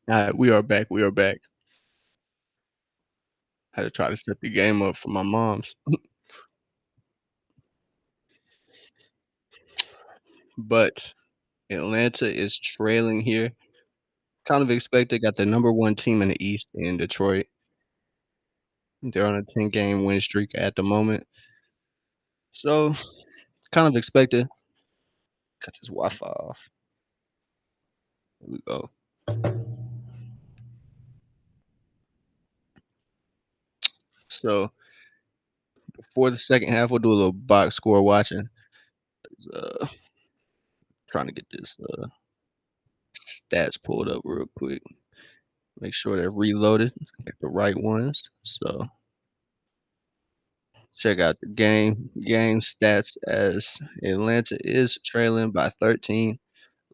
Alright, we are back, we are back. Had to try to set the game up for my moms. But Atlanta is trailing here. Kind of expected, got the number 1 team in the East in Detroit. They're on a 10-game win streak at the moment. So, kind of expected. Cut this Wi-Fi off. Here we go. So, before the second half, we'll do a little box score watching. Uh, Trying to get this, stats pulled up real quick. Make sure they're reloaded, get the right ones. So check out the game stats as Atlanta is trailing by 13.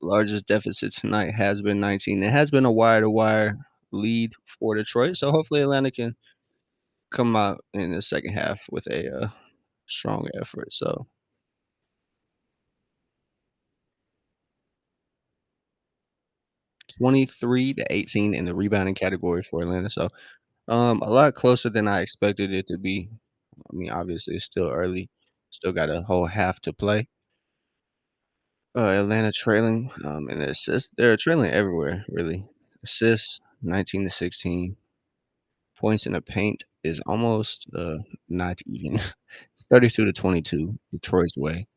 Largest deficit tonight has been 19. It has been a wire to wire lead for Detroit, so hopefully Atlanta can come out in the second half with a strong effort. So 23 to 18 in the rebounding category for Atlanta. So a lot closer than I expected it to be. I mean, obviously it's still early, still got a whole half to play. Atlanta trailing, and assists. They're trailing everywhere, really. Assists 19 to 16. Points in the paint is almost not even. It's 32 to 22, Detroit's way.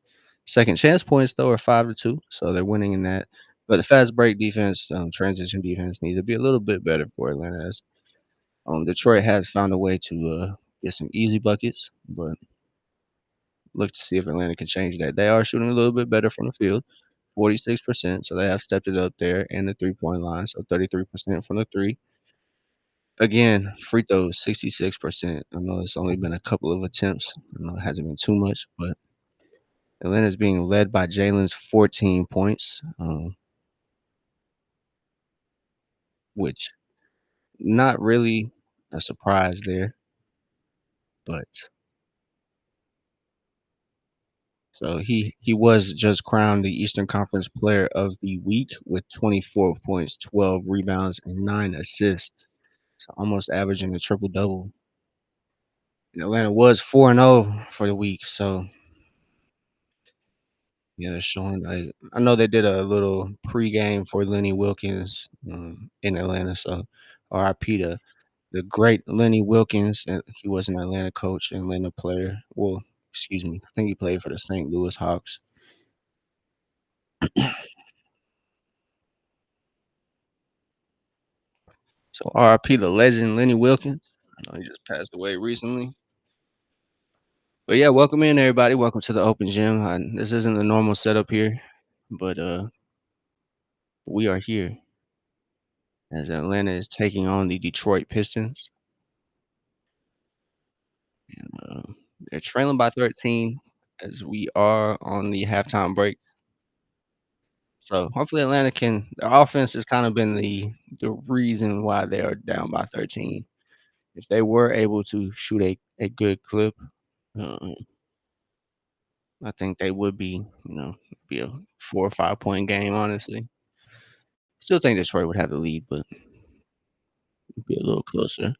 Second chance points though are 5 to 2, so they're winning in that. But the fast break defense, transition defense needs to be a little bit better for Atlanta. As Detroit has found a way to get some easy buckets, but look to see if Atlanta can change that. They are shooting a little bit better from the field. 46%, so they have stepped it up there in the three-point line, so 33% from the 3. Again, free throws, 66%. I know it's only been a couple of attempts. I know it hasn't been too much, but Atlanta's being led by Jalen's 14 points, which not really a surprise there, but so he was just crowned the Eastern Conference Player of the Week with 24 points, 12 rebounds, and 9 assists. So almost averaging a triple double. And Atlanta was 4-0 for the week, so yeah, they're showing. I know they did a little pregame for Lenny Wilkens in Atlanta, so RIP to the great Lenny Wilkens. And he was an Atlanta coach and Atlanta player. Well, excuse me, I think he played for the St. Louis Hawks. So RIP the legend Lenny Wilkens. I know he just passed away recently. But yeah, welcome in everybody. Welcome to the open gym. This isn't the normal setup here, but we are here as Atlanta is taking on the Detroit Pistons. And, they're trailing by 13 as we are on the halftime break. So hopefully Atlanta can. The offense has kind of been the reason why they are down by 13. If they were able to shoot a good clip, uh, I think they would be, be a 4 or 5 point game. Honestly, still think Detroit would have the lead, but be a little closer.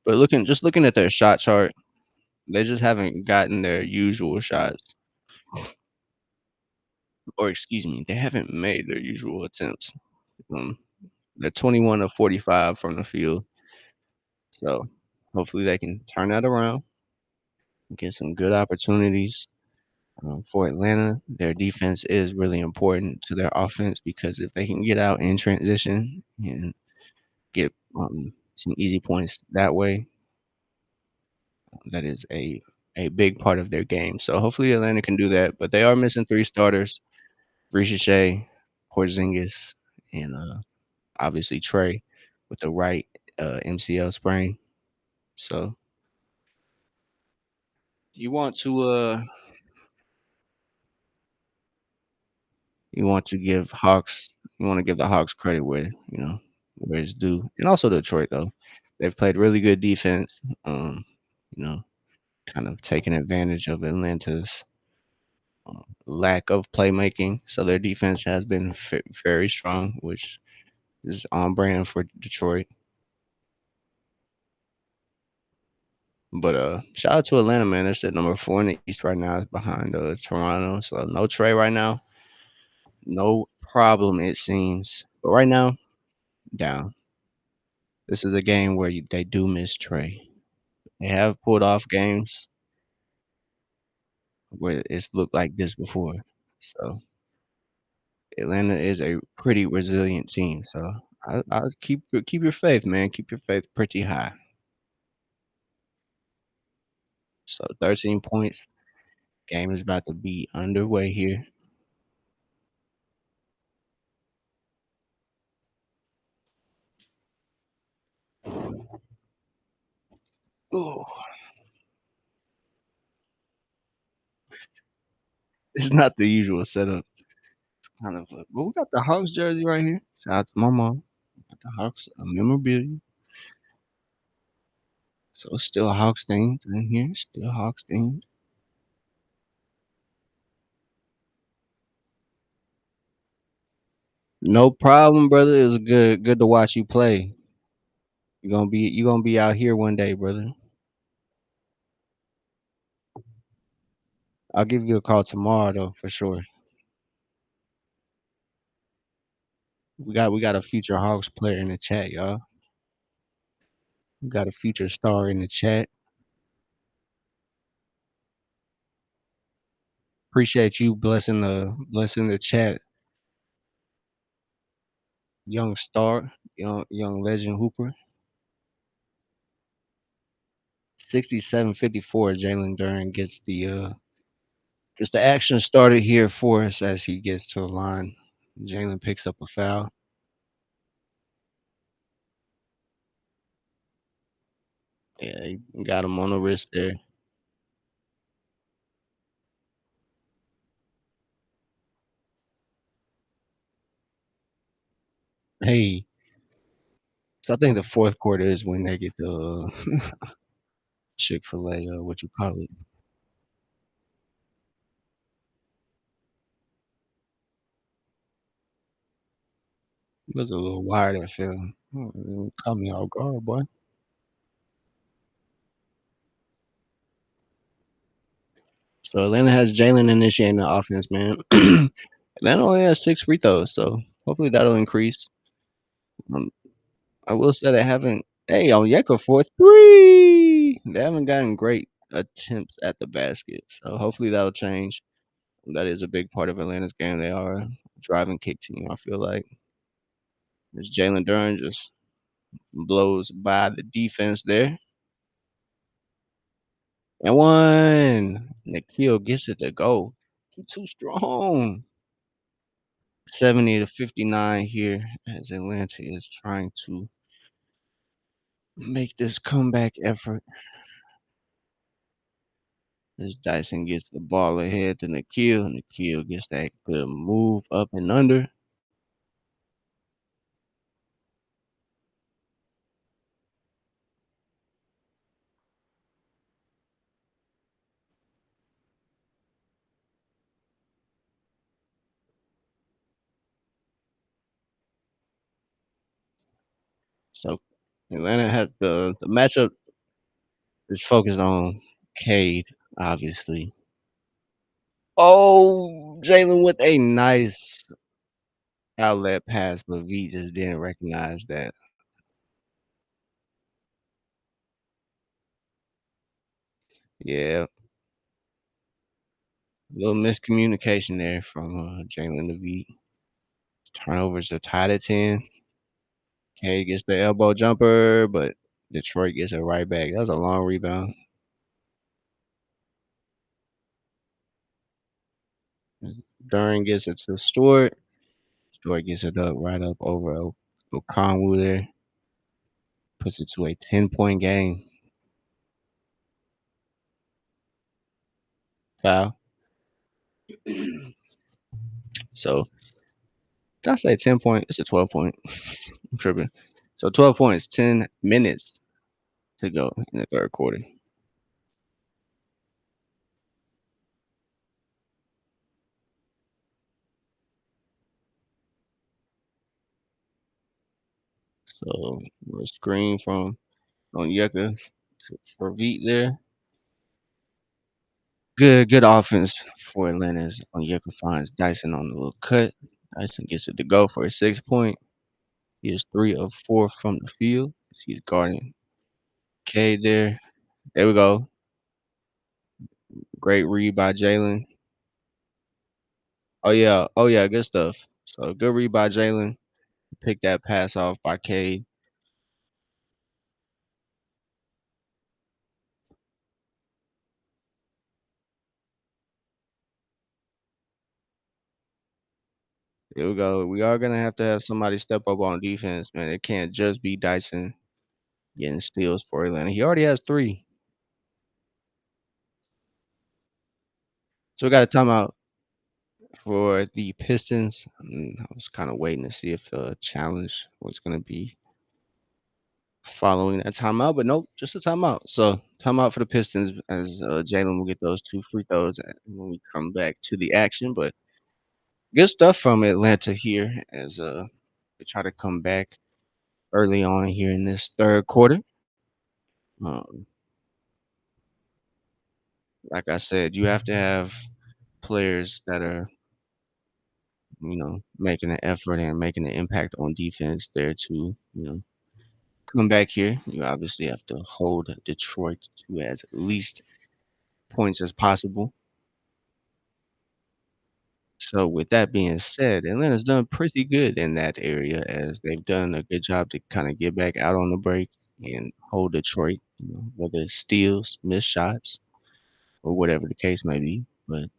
But looking at their shot chart, they just haven't gotten their usual shots, or excuse me, they haven't made their usual attempts. Um, they're 21 of 45 from the field, so hopefully they can turn that around and get some good opportunities. For Atlanta, their defense is really important to their offense because if they can get out in transition and get some easy points that way, that is a big part of their game. So hopefully Atlanta can do that. But they are missing 3 starters: Ricochet, Porzingis, and obviously Trey with the right MCL sprain. So you want to uh you want to give Hawks you want to give the Hawks credit where it's due. And also Detroit though. They've played really good defense. You know, kind of taking advantage of Atlanta's lack of playmaking. So their defense has been very strong, which is on brand for Detroit. But shout out to Atlanta, man. They're sitting number 4 in the East right now, behind Toronto. So no Trey right now. No problem, it seems. But right now, down. This is a game where they do miss Trey. They have pulled off games where it's looked like this before. So Atlanta is a pretty resilient team. So I keep your faith, man. Keep your faith pretty high. So 13 points. Game is about to be underway here. Oh, it's not the usual setup. Kind of, but we got the Hawks jersey right here. Shout out to my mom. Got the Hawks memorabilia. So it's still Hawks themed in here. Still Hawks themed. No problem, brother. It was good to watch you play. You gonna be out here one day, brother. I'll give you a call tomorrow though, for sure. We got a future Hawks player in the chat, y'all. We got a future star in the chat. Appreciate you blessing the chat. Young star, young legend hooper. 67-54. Jalen Duren gets the action started here for us as he gets to the line. Jalen picks up a foul. Yeah, he got him on the wrist there. Hey, so I think the fourth quarter is when they get the Chick-fil-A, what you call it. It was a little wider feeling. Caught me off guard, boy. So Atlanta has Jalen initiating the offense, man. Atlanta only has 6 free throws, so hopefully that'll increase. Um, I will say they haven't. Hey, Onyeka for 3. They haven't gotten great attempts at the basket, so hopefully that'll change. That is a big part of Atlanta's game. They are a driving kick team. I feel like this Jalen Duren just blows by the defense there. And one. Nikhil gets it to go. He's too strong. 70-59 here as Atlanta is trying to make this comeback effort. As Dyson gets the ball ahead to Nikhil. Nikhil gets that good move up and under. So Atlanta has the matchup is focused on Cade, obviously. Oh, Jalen with a nice outlet pass, but V just didn't recognize that. Yeah, little miscommunication there from Jalen to V. Turnovers are tied at 10. Cade gets the elbow jumper, but Detroit gets it right back. That was a long rebound. Duran gets it to Stewart. Stewart gets it up right up over Okongwu there. Puts it to a 10-point game. Foul. So did I say 10 point? It's a 12 point. I'm tripping. So 12 points, 10 minutes to go in the third quarter. So a screen from Onyeka for Veet there. Good offense for Atlanta as Onyeka finds Dyson on the little cut. Dyson gets it to go for a 6 point. He is 3 of 4 from the field. He's guarding K there. There we go. Great read by Jalen. Oh yeah. Oh yeah, good stuff. So good read by Jalen. Pick that pass off by Cade. Here we go. We are gonna have to have somebody step up on defense, man. It can't just be Dyson getting steals for Atlanta. He already has 3. So we got a timeout for the Pistons. I was kind of waiting to see if the challenge was gonna be following that timeout, but nope, just a timeout. So timeout for the Pistons as Jalen will get those 2 free throws when we come back to the action. But good stuff from Atlanta here as they try to come back early on here in this third quarter. Um, like I said, you have to have players that are, making an effort and making an impact on defense there to, come back here. You obviously have to hold Detroit to as least points as possible. So with that being said, Atlanta's done pretty good in that area as they've done a good job to kind of get back out on the break and hold Detroit, whether it's steals, missed shots, or whatever the case may be. But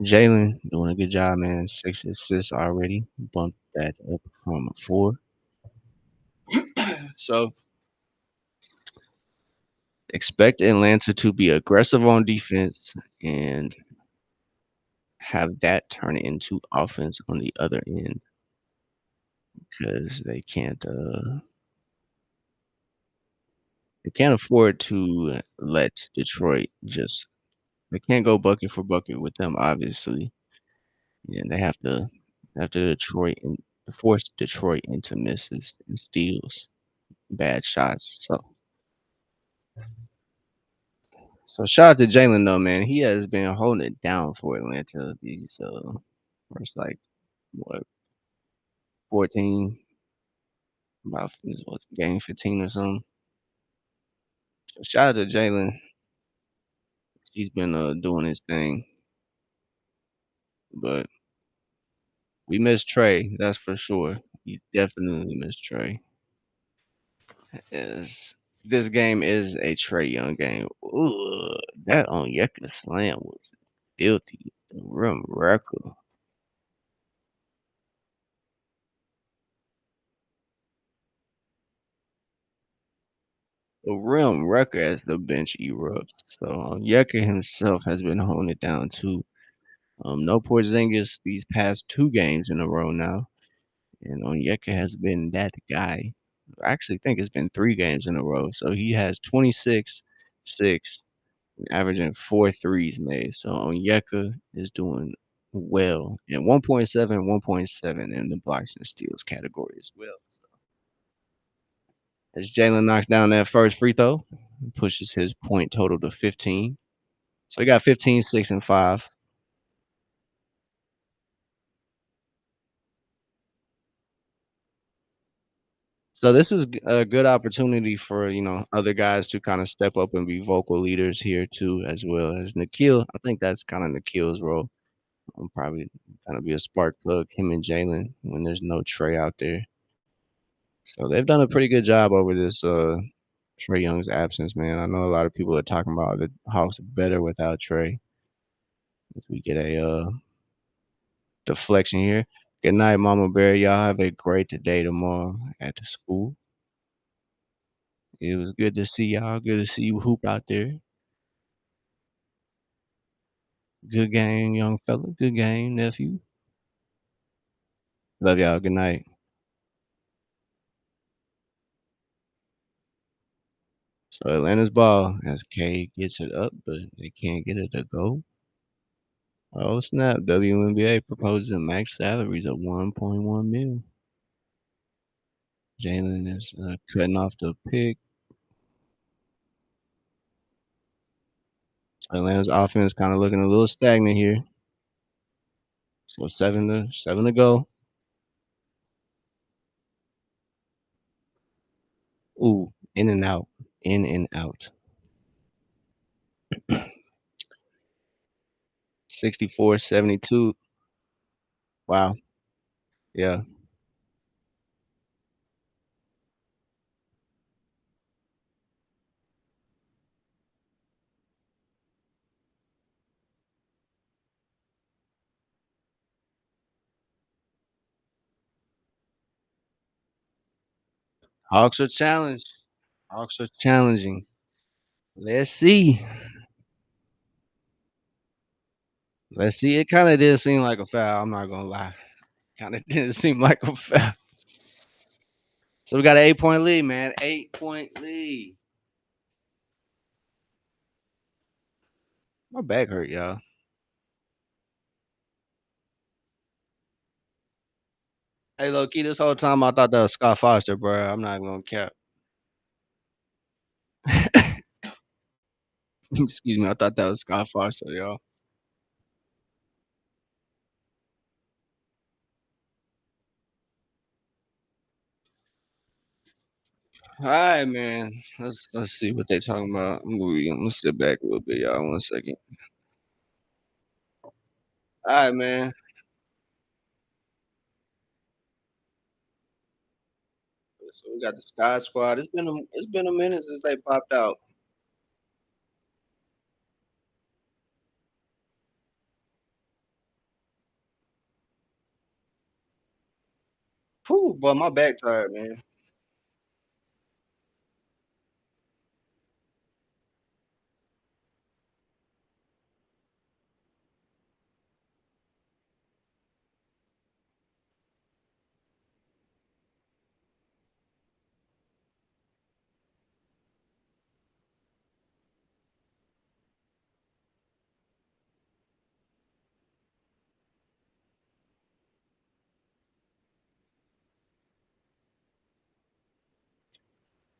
Jalen doing a good job, man. 6 assists already. Bumped that up from 4. So expect Atlanta to be aggressive on defense and have that turn into offense on the other end because they can't afford to let Detroit just they can't go bucket for bucket with them, obviously. And they have to force Detroit into misses and steals, bad shots. So shout out to Jalen though, man. He has been holding it down for Atlanta these first like what 14, about this what game 15 or something. So shout out to Jalen. He's been doing his thing. But we miss Trey, that's for sure. We definitely miss Trey. Is this game is a Trey Young game. Ooh, that Onyeka slam was filthy. The rim wrecker. The rim wrecker as the bench erupts. So Onyeka himself has been holding it down too. No Porzingis these past 2 games in a row now. And Onyeka has been that guy. I actually think it's been 3 games in a row. So he has 26, 6, averaging 4 threes made. So Onyeka is doing well. And 1.7, 1.7 in the blocks and steals category as well. As Jalen knocks down that first free throw, pushes his point total to 15. So he got 15, 6, and 5. So this is a good opportunity for, other guys to kind of step up and be vocal leaders here too, as well as Nikhil. I think that's kind of Nikhil's role. Probably kind of be a spark plug, him and Jalen when there's no Trey out there. So they've done a pretty good job over this Trey Young's absence, man. I know a lot of people are talking about the Hawks better without Trey. As we get a deflection here. Good night, Mama Bear. Y'all have a great day tomorrow at the school. It was good to see y'all. Good to see you hoop out there. Good game, young fella. Good game, nephew. Love y'all. Good night. So Atlanta's ball as K gets it up, but they can't get it to go. Oh snap! WNBA proposes max salaries of 1.1 mil. Jalen is cutting off the pick. Atlanta's offense kind of looking a little stagnant here. So 7 to go. Ooh, in and out, in and out. 64-72. Wow. Yeah. Hawks are challenged. Hawks are challenging. Let's see. Let's see. It kind of did seem like a foul. I'm not gonna lie. Kind of didn't seem like a foul. So we got an 8 point lead, man. 8 point lead. My back hurt, y'all. Hey, low key, this whole time I thought that was Scott Foster, bro. I'm not gonna cap. Excuse me. I thought that was Scott Foster, y'all. All right, man. Let's see what they talking about. I'm gonna sit back a little bit, y'all. 1 second. All right, man. So we got the Sky Squad. It's been a minute since they popped out. Whew, boy, my back tired, man.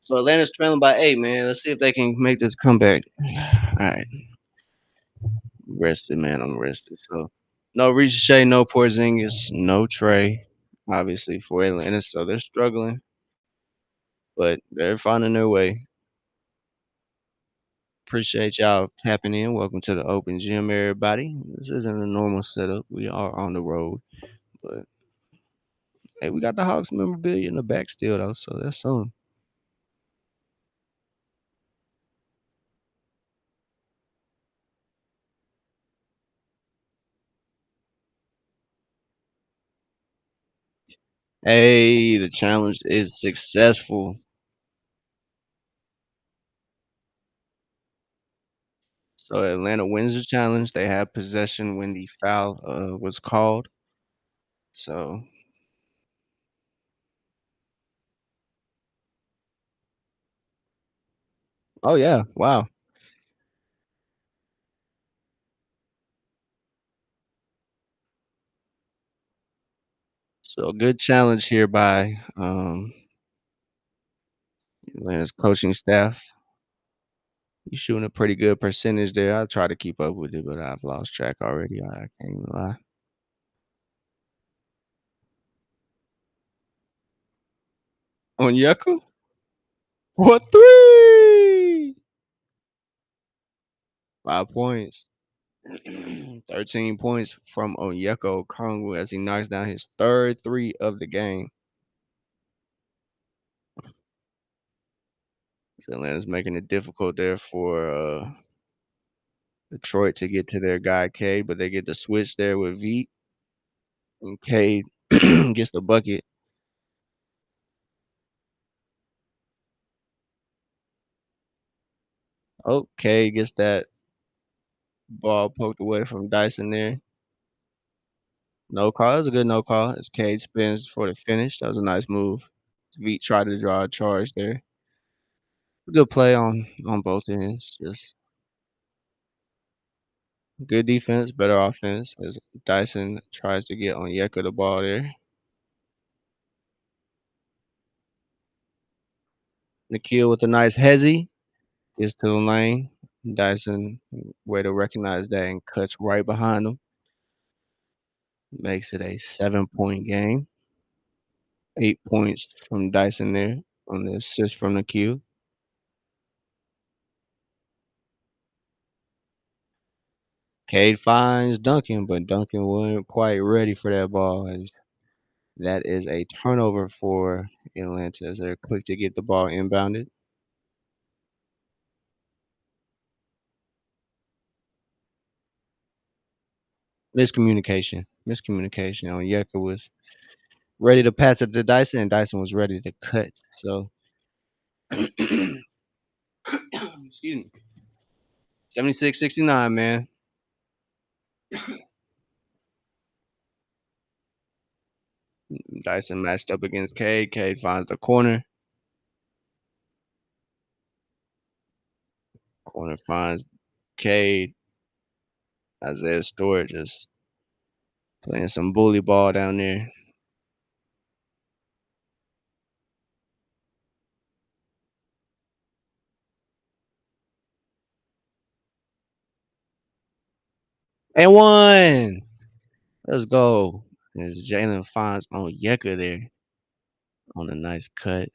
So Atlanta's trailing by 8, man. Let's see if they can make this comeback. All right, rested, man. I'm rested. So no Ricochet, no Porzingis, no Trey. Obviously for Atlanta, so they're struggling, but they're finding their way. Appreciate y'all tapping in. Welcome to the open gym, everybody. This isn't a normal setup. We are on the road, but hey, we got the Hawks memorabilia in the back still though, so that's something. Hey, the challenge is successful. So Atlanta wins the challenge. They have possession when the foul was called. So, oh yeah, wow. So good challenge here by Atlanta's coaching staff. He's shooting a pretty good percentage there. I try to keep up with it, but I've lost track already. I can't even lie. Onyeka? What three? 5 points. 13 points from Onyeka Okongwu as he knocks down his third three of the game. So Atlanta's making it difficult there for Detroit to get to their guy Cade, but they get the switch there with Veet, and Cade gets the bucket. Okay, gets that ball poked away from Dyson there. No call. That was a good no call as Cade spins for the finish. That was a nice move. Veet tried to draw a charge there. Good play on both ends. Just good defense, better offense as Dyson tries to get on Yeka the ball there. Nikhil with a nice hezzy gets to the lane. Dyson, way to recognize that and cuts right behind him. Makes it a 7-point game. 8 points from Dyson there on the assist from Nikhil. Cade finds Duncan, but Duncan wasn't quite ready for that ball. As that is a turnover for Atlanta as they're quick to get the ball inbounded. Miscommunication. Onyeka was ready to pass it to Dyson, and Dyson was ready to cut. So, excuse me, 76-69, man. Dyson matched up against Cade. Cade finds the corner. Corner finds Cade. Isaiah Stewart just playing some bully ball down there. And one. Let's go. As Jalen finds Onyeka there on a nice cut.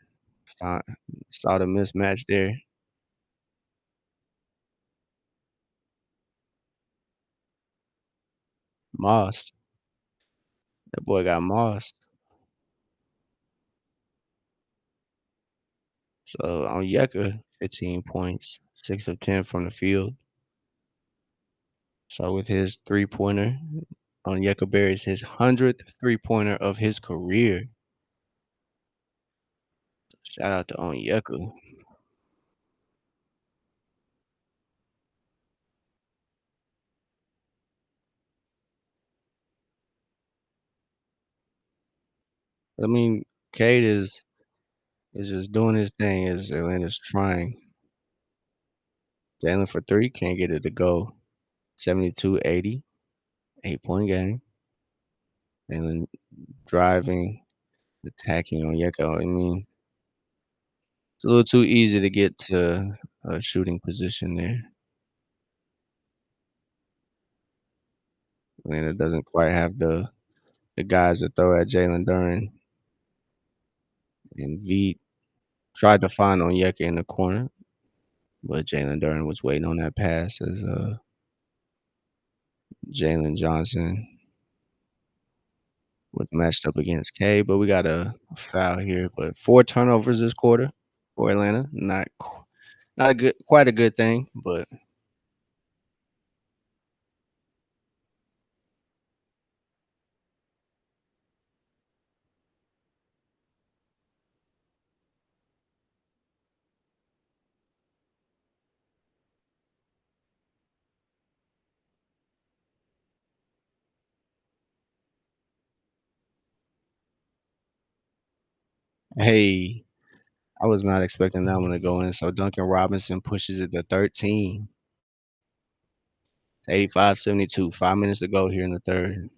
Saw the mismatch there. Mossed. That boy got mossed. So Onyeka, 15 points, 6 of 10 from the field. So with his 3-pointer, Onyeka buries his 100th 3-pointer of his career. Shout out to Onyeka. I mean, Cade is just doing his thing as Atlanta's trying. Jalen for three, can't get it to go. 72-80, 8-point game. Jalen driving, attacking Onyeka. I mean, it's a little too easy to get to a shooting position there. Atlanta doesn't quite have the guys to throw at Jalen Duren. And V tried to find Onyeka in the corner, but Jalen Duren was waiting on that pass as Jalen Johnson was matched up against K. But we got a foul here. But 4 turnovers this quarter for Atlanta. Not a good, quite a good thing, but hey, I was not expecting that one to go in. So Duncan Robinson pushes it to 13. It's 85-72. 5 minutes to go here in the third.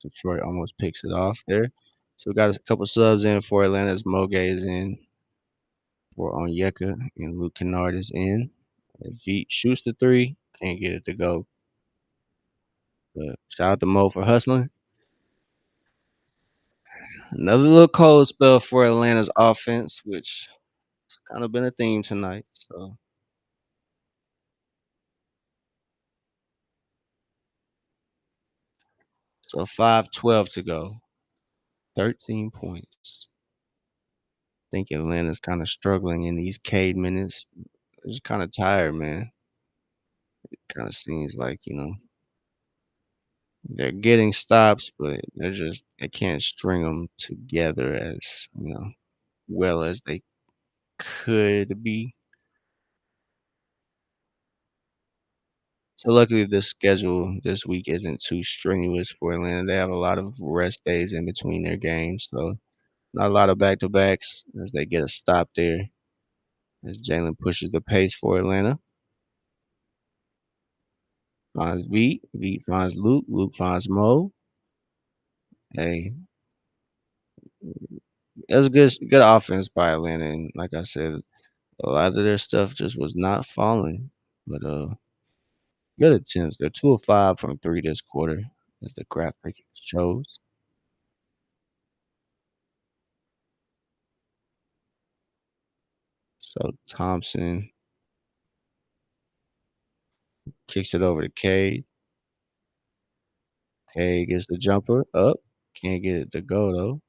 Detroit almost picks it off there. So we got a couple subs in for Atlanta's. Moge is in for Onyeka, and Luke Kennard is in. Veet shoots the three, can't get it to go. But shout out to Mo for hustling. Another little cold spell for Atlanta's offense, which has kind of been a theme tonight. So 5:12 to go. 13 points. I think Atlanta's kind of struggling in these Cade minutes. They're just kind of tired, man. It kind of seems like, they're getting stops, but they can't string them together as, well as they could be. So luckily the schedule this week isn't too strenuous for Atlanta. They have a lot of rest days in between their games, so not a lot of back-to-backs as they get a stop there as Jalen pushes the pace for Atlanta. Finds Veet finds Luke finds Mo. Hey, it was good offense by Atlanta, and like I said, A lot of their stuff just was not falling, but, good attempts. They're 2 of 5 from 3 this quarter, as the graphic shows. So Thompson kicks it over to Cade. Cade gets the jumper up. Can't get it to go, though.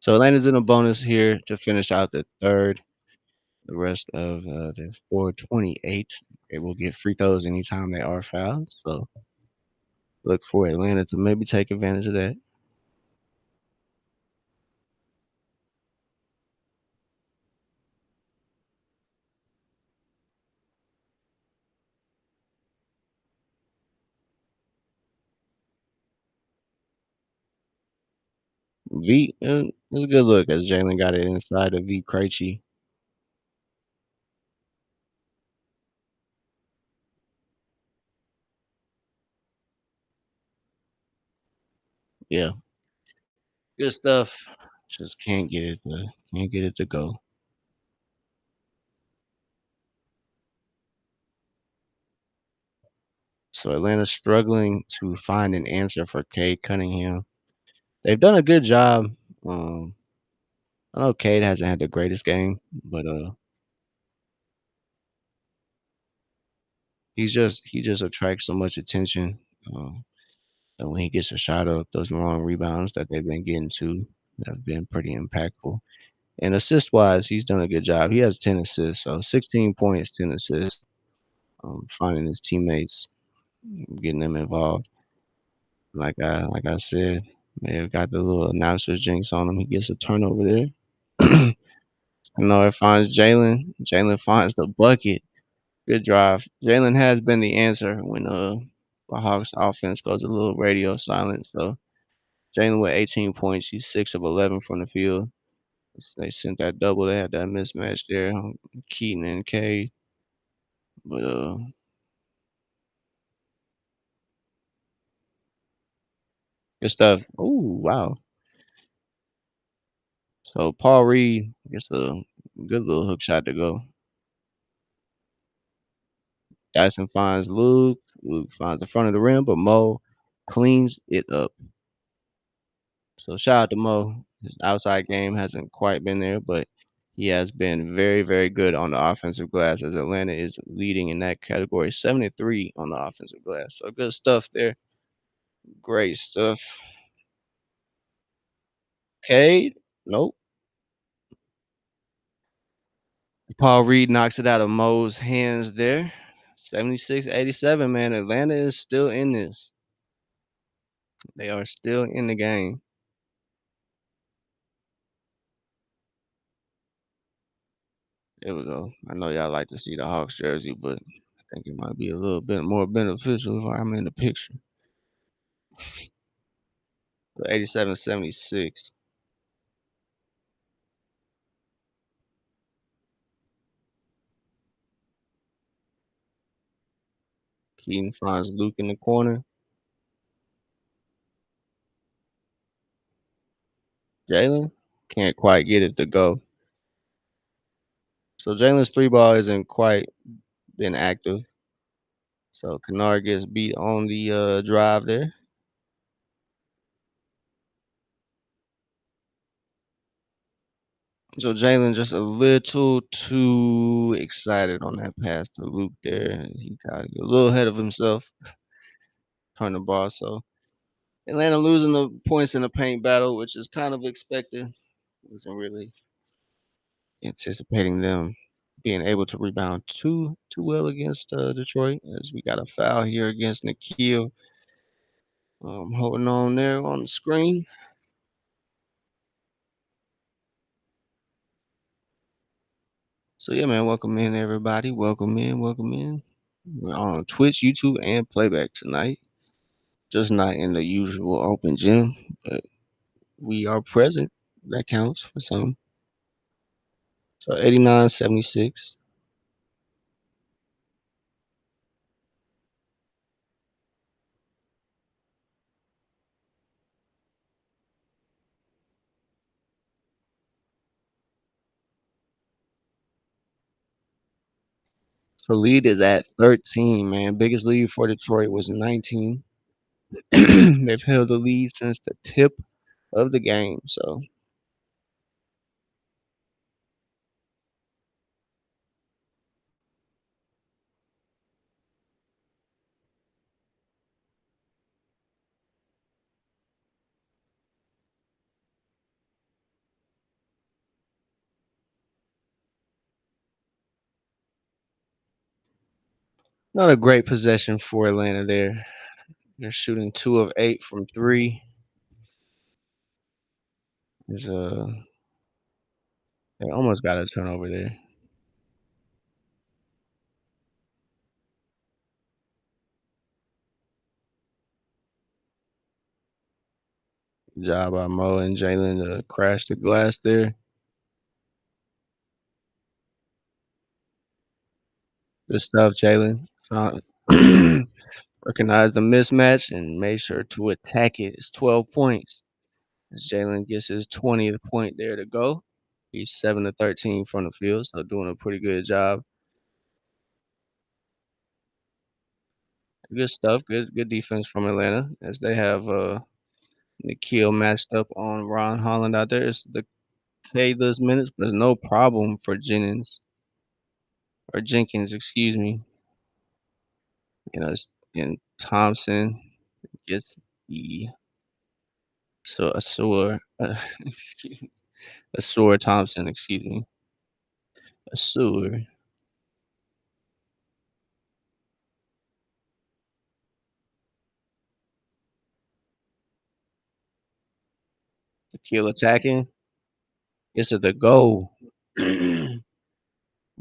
So Atlanta's in a bonus here to finish out the 3rd. The rest of, the 4:28, they will get free throws anytime they are fouled, so look for Atlanta to maybe take advantage of that. V it was a good look as Jalen got it inside of V Krejci. Yeah, good stuff. Just can't get it to go. So Atlanta's struggling to find an answer for Cade Cunningham. They've done a good job. Um, I know Cade hasn't had the greatest game, but, he just attracts so much attention, and when he gets a shot up, those long rebounds that they've been getting to have been pretty impactful. And assist-wise, he's done a good job. He has 10 assists, so 16 points, 10 assists, finding his teammates, getting them involved. Like I said, may have got the little announcer's jinx on him. He gets a turnover there. It finds Jalen. Jalen finds the bucket. Good drive. Jalen has been the answer when, the Hawks offense goes a little radio silent, so Jalen with 18 points. He's 6 of 11 from the field. They sent that double. They had that mismatch there, Keaton and K. But, good stuff. Ooh, wow. So Paul Reed gets a good little hook shot to go. Dyson finds Luke. Luke finds the front of the rim, but Mo cleans it up. So shout out to Mo. His outside game hasn't quite been there, but he has been very, very good on the offensive glass as Atlanta is leading in that category, 73 on the offensive glass. So good stuff there. Great stuff. Cade? Nope. Paul Reed knocks it out of Mo's hands there. 76-87, man. Atlanta is still in this. They are still in the game. There we go. I know y'all like to see the Hawks jersey, but I think it might be a little bit more beneficial if I'm in the picture. But 87-76. Keaton finds Luke in the corner. Jalen can't quite get it to go. So Jalen's three ball isn't quite been active. So Kennard gets beat on the drive there. So Jalen just a little too excited on that pass to Luke there. He got a little ahead of himself, turn the ball. So Atlanta losing the points in the paint battle, which is kind of expected. Wasn't really anticipating them being able to rebound too well against Detroit, as we got a foul here against Nikhil. Holding on there on the screen. So yeah, man, welcome in everybody. Welcome in, welcome in. We're on Twitch, YouTube, and playback tonight. Just not in the usual open gym, but we are present. That counts for some. So 89-76. So lead is at 13, man. Biggest lead for Detroit was 19. They've held the lead since the tip of the game, so not a great possession for Atlanta there. They're shooting 2 of 8 from 3. There's they almost got a turnover there. Good job by Mo and Jalen to crash the glass there. Good stuff, Jalen. Recognize the mismatch and made sure to attack it. It's 12 points. As Jalen gets his 20th point there to go. He's 7 to 13 from the field, so doing a pretty good job. Good stuff. Good defense from Atlanta as they have Nikhil matched up on Ron Holland out there. It's the Kayla's minutes, but there's no problem for Jennings or Jenkins, excuse me. It's and Thompson gets the so Asur excuse me, Asur Thompson, excuse me. Asur. Nikhil attacking. Gets it the goal.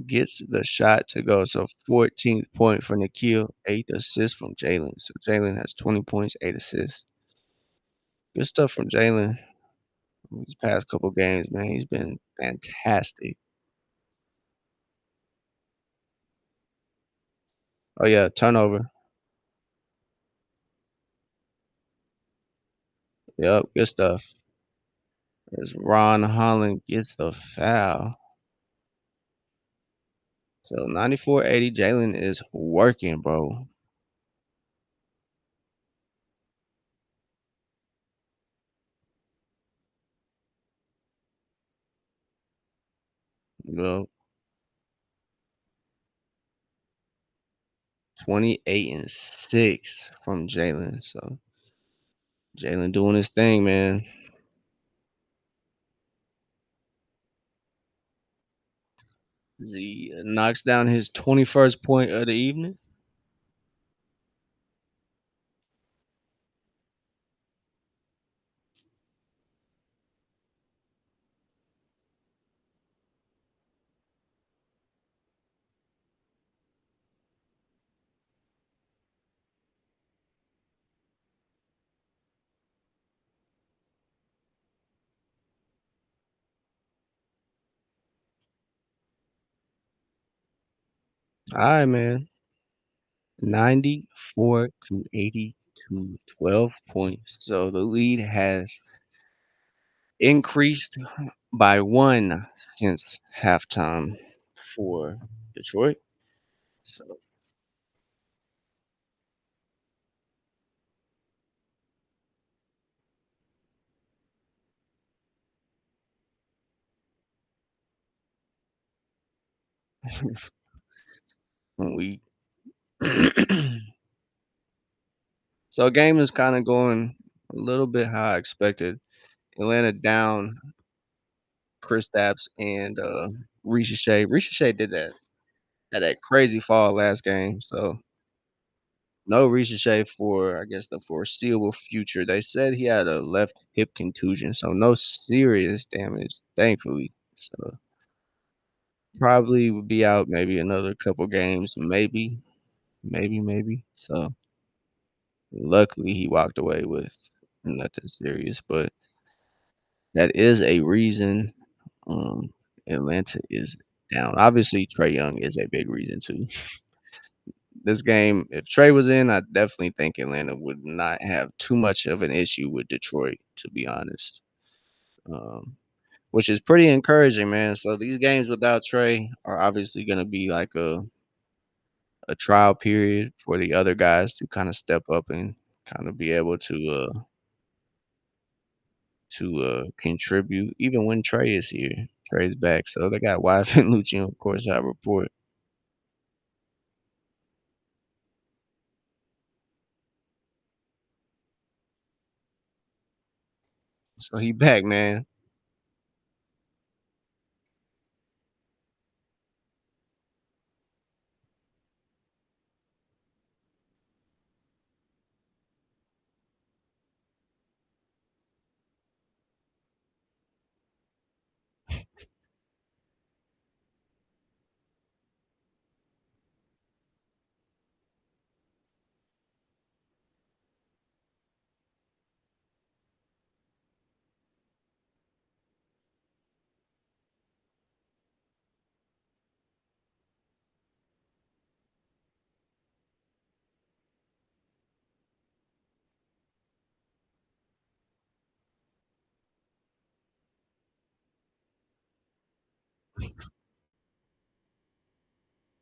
Gets the shot to go. So 14th point for Nikhil, 8th assist from Jalen. So Jalen has 20 points, 8 assists. Good stuff from Jalen. These past couple games, man, he's been fantastic. Oh yeah, turnover. Yep, good stuff. As Ron Holland gets the foul. So 94-80, Jalen is working, bro. You know, 28 and 6 from Jalen. So Jalen doing his thing, man. He knocks down his 21st point of the evening. All right, man. 94 to 82, 12 points. So the lead has increased by 1 since halftime for Detroit. So when we so game is kinda going a little bit how I expected. Atlanta down Kristaps and, Ricochet. Ricochet did that had that crazy fall last game, so no Ricochet for, I guess, the foreseeable future. They said he had a left hip contusion, so no serious damage, thankfully. So probably would be out maybe another couple games, maybe. So luckily he walked away with nothing serious, but that is a reason Atlanta is down. Obviously, Trey Young is a big reason too. This game, if Trey was in, I definitely think Atlanta would not have too much of an issue with Detroit, to be honest. Um, which is pretty encouraging, man. So these games without Trey are obviously going to be like a a trial period for the other guys to kinda step up and kinda be able to contribute even when Trey is here. Trey's back, so they got Wife and Lucci, of course, I report. So he back, man.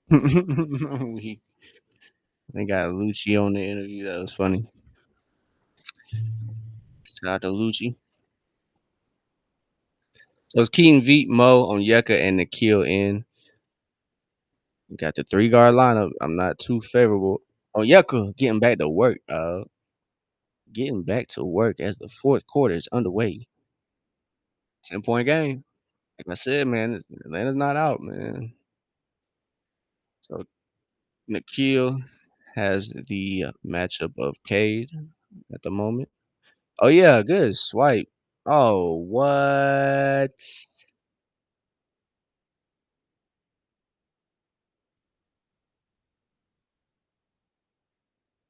We they got Lucci on the interview, that was funny. Shout out to Lucci. So it's Keaton Veet, Mo, Onyeka, and Nikhil in. We got the 3 guard lineup. I'm not too favorable. Onyeka getting back to work, getting back to work as the 4th quarter is underway. 10-point game. Like I said, man, Atlanta's not out, man. So Nikhil has the matchup of Cade at the moment. Oh yeah, good swipe. Oh, what?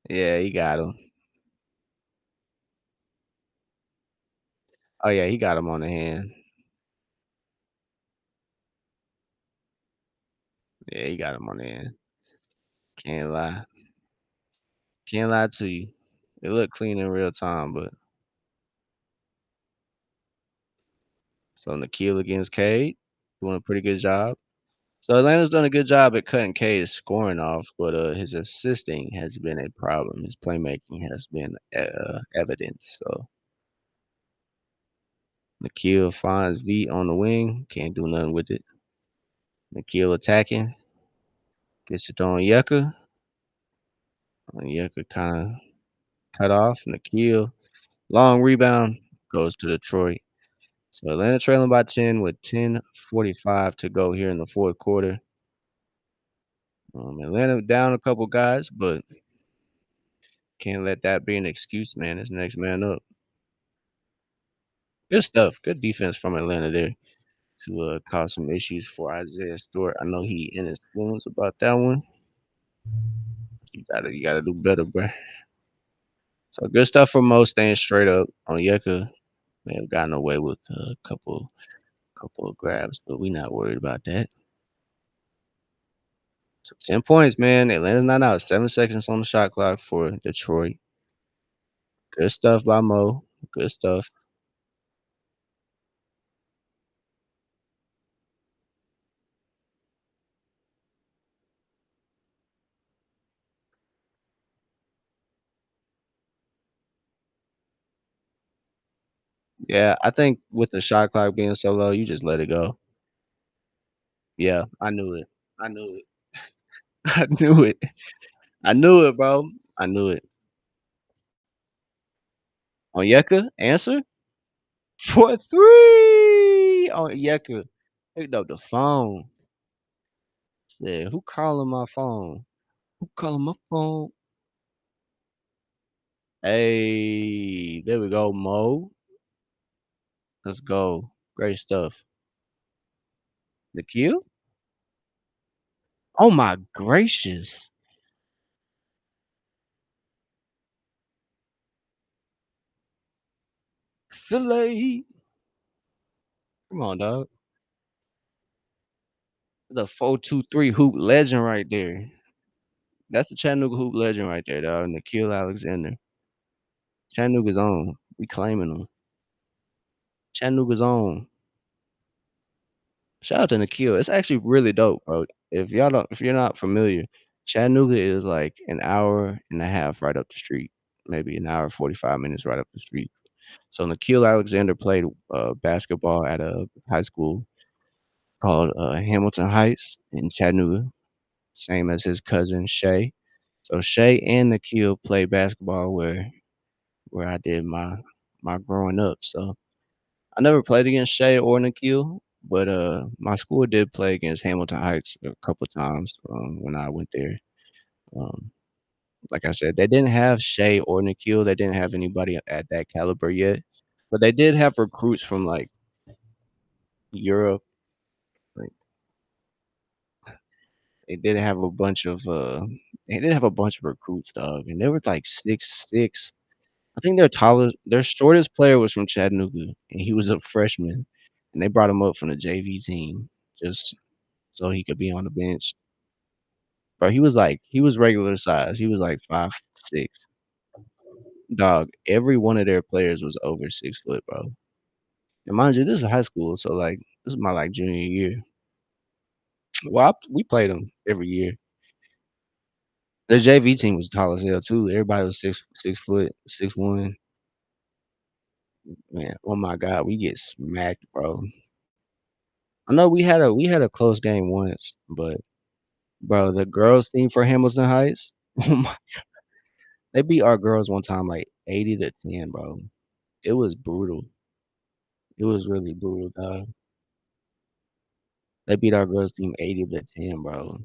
Yeah, he got him. Oh yeah, he got him on the hand. Yeah, he got him on the hand. Can't lie. Can't lie to you. It looked clean in real time, but so Nikhil against Cade, doing a pretty good job. So Atlanta's done a good job at cutting Cade's scoring off, but his assisting has been a problem. His playmaking has been evident. So Nikhil finds V on the wing, can't do nothing with it. Nikhil attacking, gets it on Onyeka. Onyeka kind of cut off. Nikhil, long rebound, goes to Detroit. So Atlanta trailing by 10 with 10:45 to go here in the 4th quarter. Atlanta down a couple guys, but can't let that be an excuse, man. It's next man up. Good stuff. Good defense from Atlanta there to cause some issues for Isaiah Stewart. I know he in his feelings about that one. You gotta do better, bro. So good stuff for Mo staying straight up. On Yeka may have gotten away with a couple of grabs, but we not worried about that. So 10 points, man. Atlanta's not out. 7 seconds on the shot clock for Detroit. Good stuff by Mo. Good stuff. Yeah, I think with the shot clock being so low, you just let it go. Yeah, I knew it. I knew it. I knew it. I knew it, bro. I knew it. Onyeka, answer for 3. Onyeka picked up the phone. Said, "Who calling my phone? Who calling my phone?" Hey, there we go, Mo. Let's go. Great stuff. Nikhil? Oh my gracious. Philly. Come on, dog. The 4-2-3 hoop legend right there. That's the Chattanooga hoop legend right there, dog. Nikhil Alexander. Chattanooga's own. We claiming him. Chattanooga's own. Shout out to Nikhil. It's actually really dope, bro. If you're not familiar, Chattanooga is like an hour and a half right up the street, maybe an hour 45 minutes right up the street. So Nikhil Alexander played basketball at a high school called Hamilton Heights in Chattanooga, same as his cousin Shay. So Shay and Nikhil played basketball where I did my growing up. So I never played against Shay or Nikhil, but my school did play against Hamilton Heights a couple times when I went there. Um, like I said, they didn't have Shay or Nikhil. They didn't have anybody at that caliber yet, but they did have recruits from like Europe. Like they did have a bunch of they did have a bunch of recruits, dog, and they were like 6'6". I think their shortest player was from Chattanooga, and he was a freshman, and they brought him up from the JV team just so he could be on the bench. Bro, he was regular size. He was like 5'6". Dog, every one of their players was over 6 foot, bro. And mind you, this is high school, so like this is my like junior year. Well, we played them every year. The JV team was tall as hell too. Everybody was 6 foot, 6'1". Man, oh my god, we get smacked, bro. I know we had a close game once, but bro, the girls team for Hamilton Heights, oh my, they beat our girls one time like 80-10, bro. It was brutal. It was really brutal, dog. They beat our girls team 80-10, bro.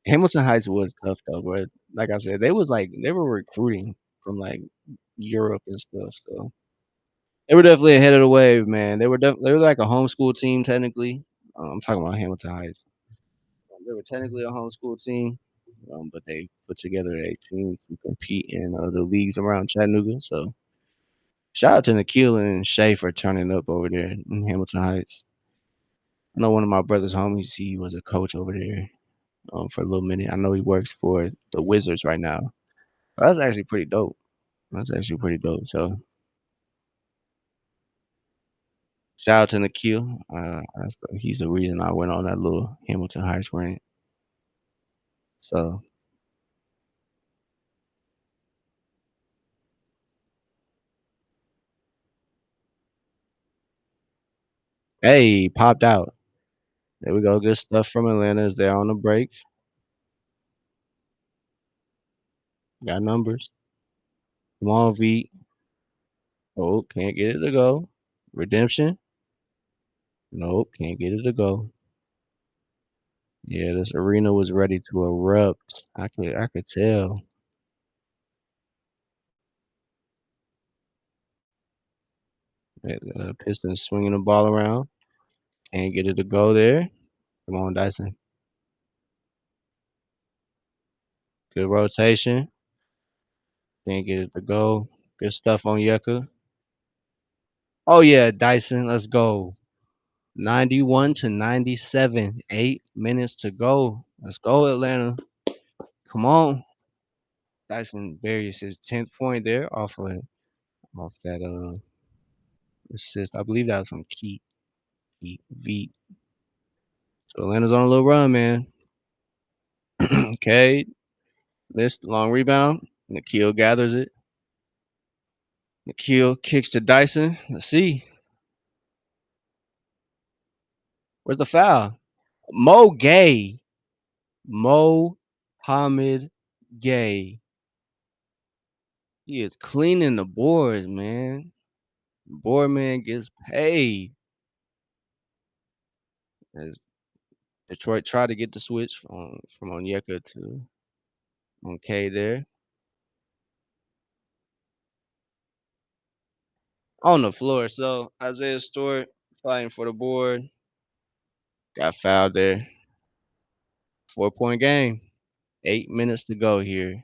Hamilton Heights was tough though, bro. Like I said, they were recruiting from like Europe and stuff, so they were definitely ahead of the wave, man. They were like a homeschool team technically. I'm talking about Hamilton Heights. They were technically a homeschool team, but they put together a team to compete in the leagues around Chattanooga. So shout out to Nikhil and Shay for turning up over there in Hamilton Heights. I know one of my brother's homies. He was a coach over there for a little minute. I know he works for the Wizards right now. That's actually pretty dope. That's actually pretty dope. So shout out to Nikhil. He's the reason I went on that little Hamilton Heights rant. So hey, popped out. There we go. Good stuff from Atlanta is there on the break. Got numbers. Come on, V. Oh, can't get it to go. Redemption. Nope, can't get it to go. Yeah, this arena was ready to erupt. I could tell. Pistons swinging the ball around. Can't get it to go there. Come on, Dyson. Good rotation. Can't get it to go. Good stuff on Yucca. Oh yeah, Dyson. Let's go. 91-97. 8 minutes to go. Let's go, Atlanta. Come on. Dyson buries his 10th point there off that assist. I believe that was from Keith V. So Atlanta's on a little run, man. Cade missed long rebound. Nikhil gathers it. Nikhil kicks to Dyson. Let's see. Where's the foul? Mo Gay. Mo Hamid Gay. He is cleaning the boards, man. Board man gets paid. As Detroit tried to get the switch from Onyeka to on K there. On the floor. So Isaiah Stewart fighting for the board. Got fouled there. 4 point game. 8 minutes to go here.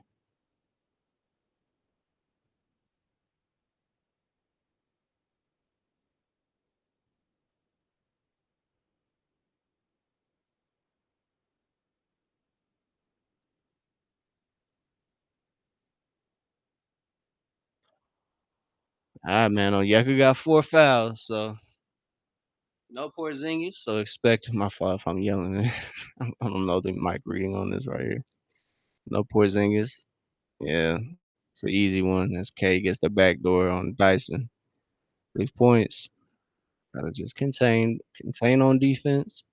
All right, man. Onyeka got 4 fouls. So No Porzingis, so expect my fault if I'm yelling. I don't know the mic reading on this right here. No Porzingis. Yeah, it's an easy one as K gets the backdoor on Dyson. 3 points. Gotta just contain on defense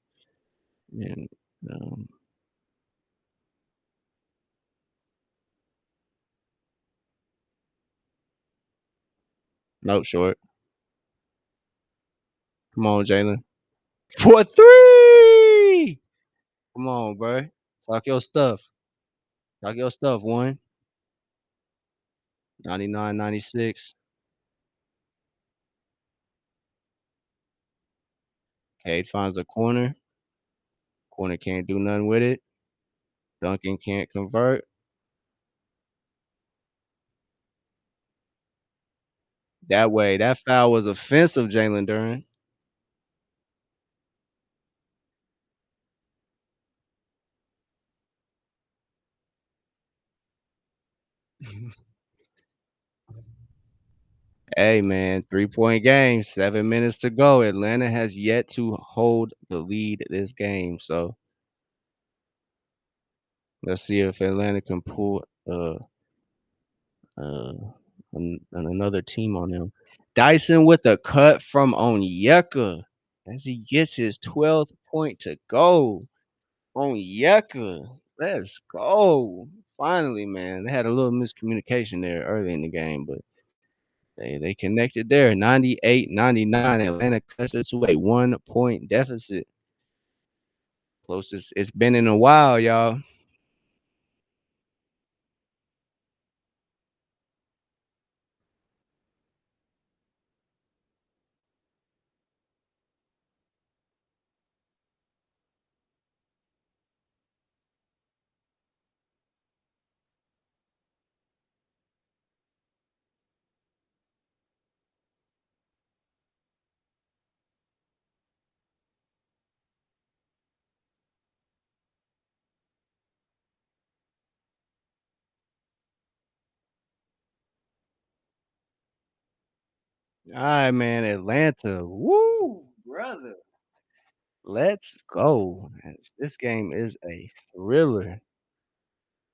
and, um, no short. Come on, Jalen. For 3! Come on, bro. Talk your stuff. Talk your stuff, one. 99, 96. Cade finds the corner. Corner can't do nothing with it. Duncan can't convert. That way, that foul was offensive, Jalen Duren. Hey, man, 3-point game, 7 minutes to go. Atlanta has yet to hold the lead this game, so let's see if Atlanta can pull, uh, another team on them. Dyson with a cut from Onyeka as he gets his 12th point to go. Onyeka, let's go. Finally, man. They had a little miscommunication there early in the game, but they connected there. 98-99. Atlanta cuts it to a 1-point deficit. Closest it's been in a while, y'all. All right, man. Atlanta. Woo, brother. Let's go. This game is a thriller.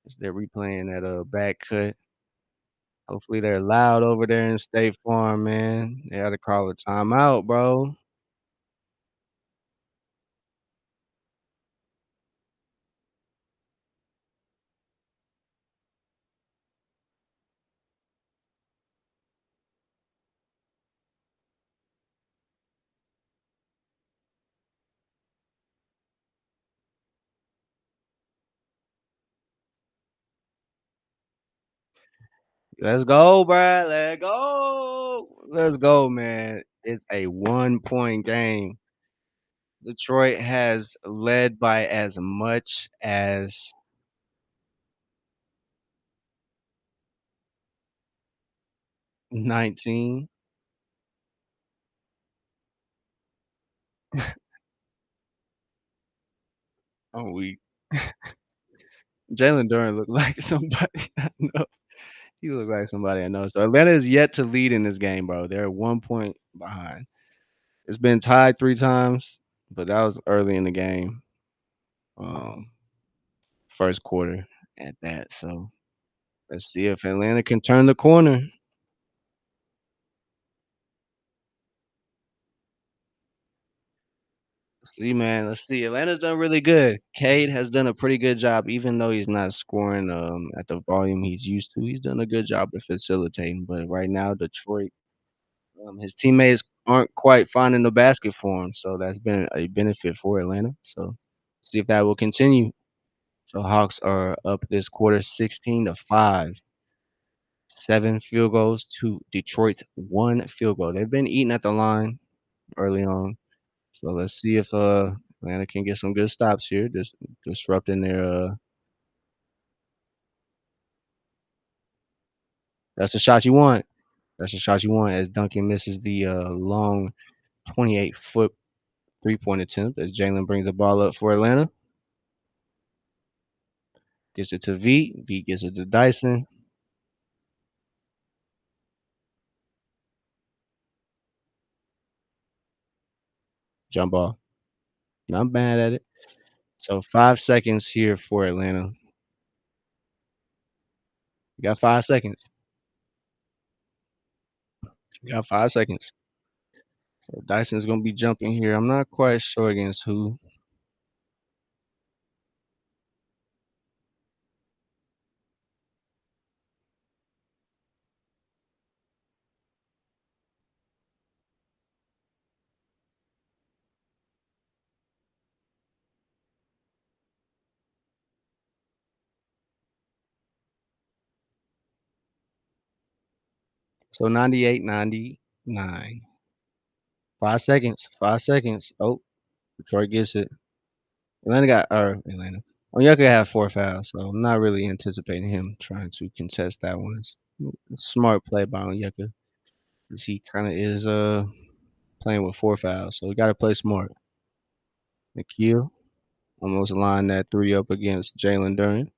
As they're replaying that back cut. Hopefully they're loud over there in State Farm, man. They gotta call a timeout, bro. Let's go, bro. Let's go. Let's go, man. It's a 1-point game. Detroit has led by as much as 19. Oh, we Jalen Duren looked like somebody I know. He looked like somebody I know. So Atlanta is yet to lead in this game, bro. They're 1 point behind. It's been tied 3 times, but that was early in the game. Um, first quarter at that. So let's see if Atlanta can turn the corner. See, man. Let's see. Atlanta's done really good. Cade has done a pretty good job, even though he's not scoring at the volume he's used to. He's done a good job of facilitating. But right now, Detroit, his teammates aren't quite finding the basket for him, so that's been a benefit for Atlanta. So see if that will continue. So Hawks are up this quarter, 16-5. 7 field goals to Detroit's 1 field goal. They've been eating at the line early on. So let's see if Atlanta can get some good stops here, disrupting their that's the shot you want. That's the shot you want as Duncan misses the long 28-foot 3-point attempt as Jalen brings the ball up for Atlanta. Gets it to V. V gets it to Dyson. Jump ball. Not bad at it. So 5 seconds here for Atlanta. You got 5 seconds. You got 5 seconds. So Dyson's gonna be jumping here. I'm not quite sure against who. So 98, 99. 5 seconds. 5 seconds. Oh, Detroit gets it. Atlanta got or Atlanta. Onyeka had 4 fouls, so I'm not really anticipating him trying to contest that one. It's a smart play by Onyeka, 'cause he kinda is, playing with 4 fouls, so we gotta play smart. Nikhil almost lined that 3 up against Jalen Duren.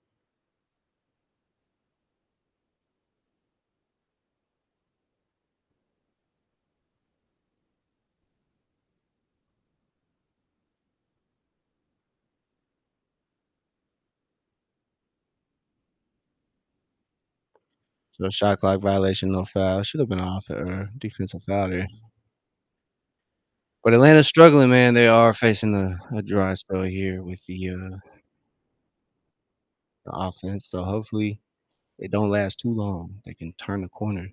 So shot clock violation, no foul. Should have been off or defensive foul there. But Atlanta's struggling, man. They are facing a dry spell here with the offense, so hopefully it don't last too long. They can turn the corner.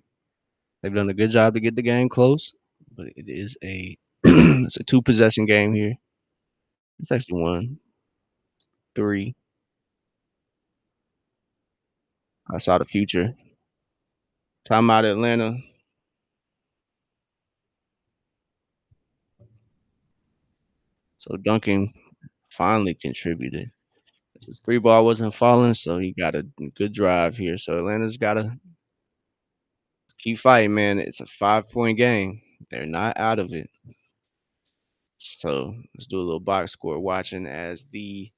They've done a good job to get the game close, but it is a it's a 2 possession game here. It's actually 1, 3. I saw the future. Timeout Atlanta. So Duncan finally contributed. His 3 ball wasn't falling, so he got a good drive here. So Atlanta's gotta keep fighting, man. It's a 5-point game. They're not out of it. So let's do a little box score watching as the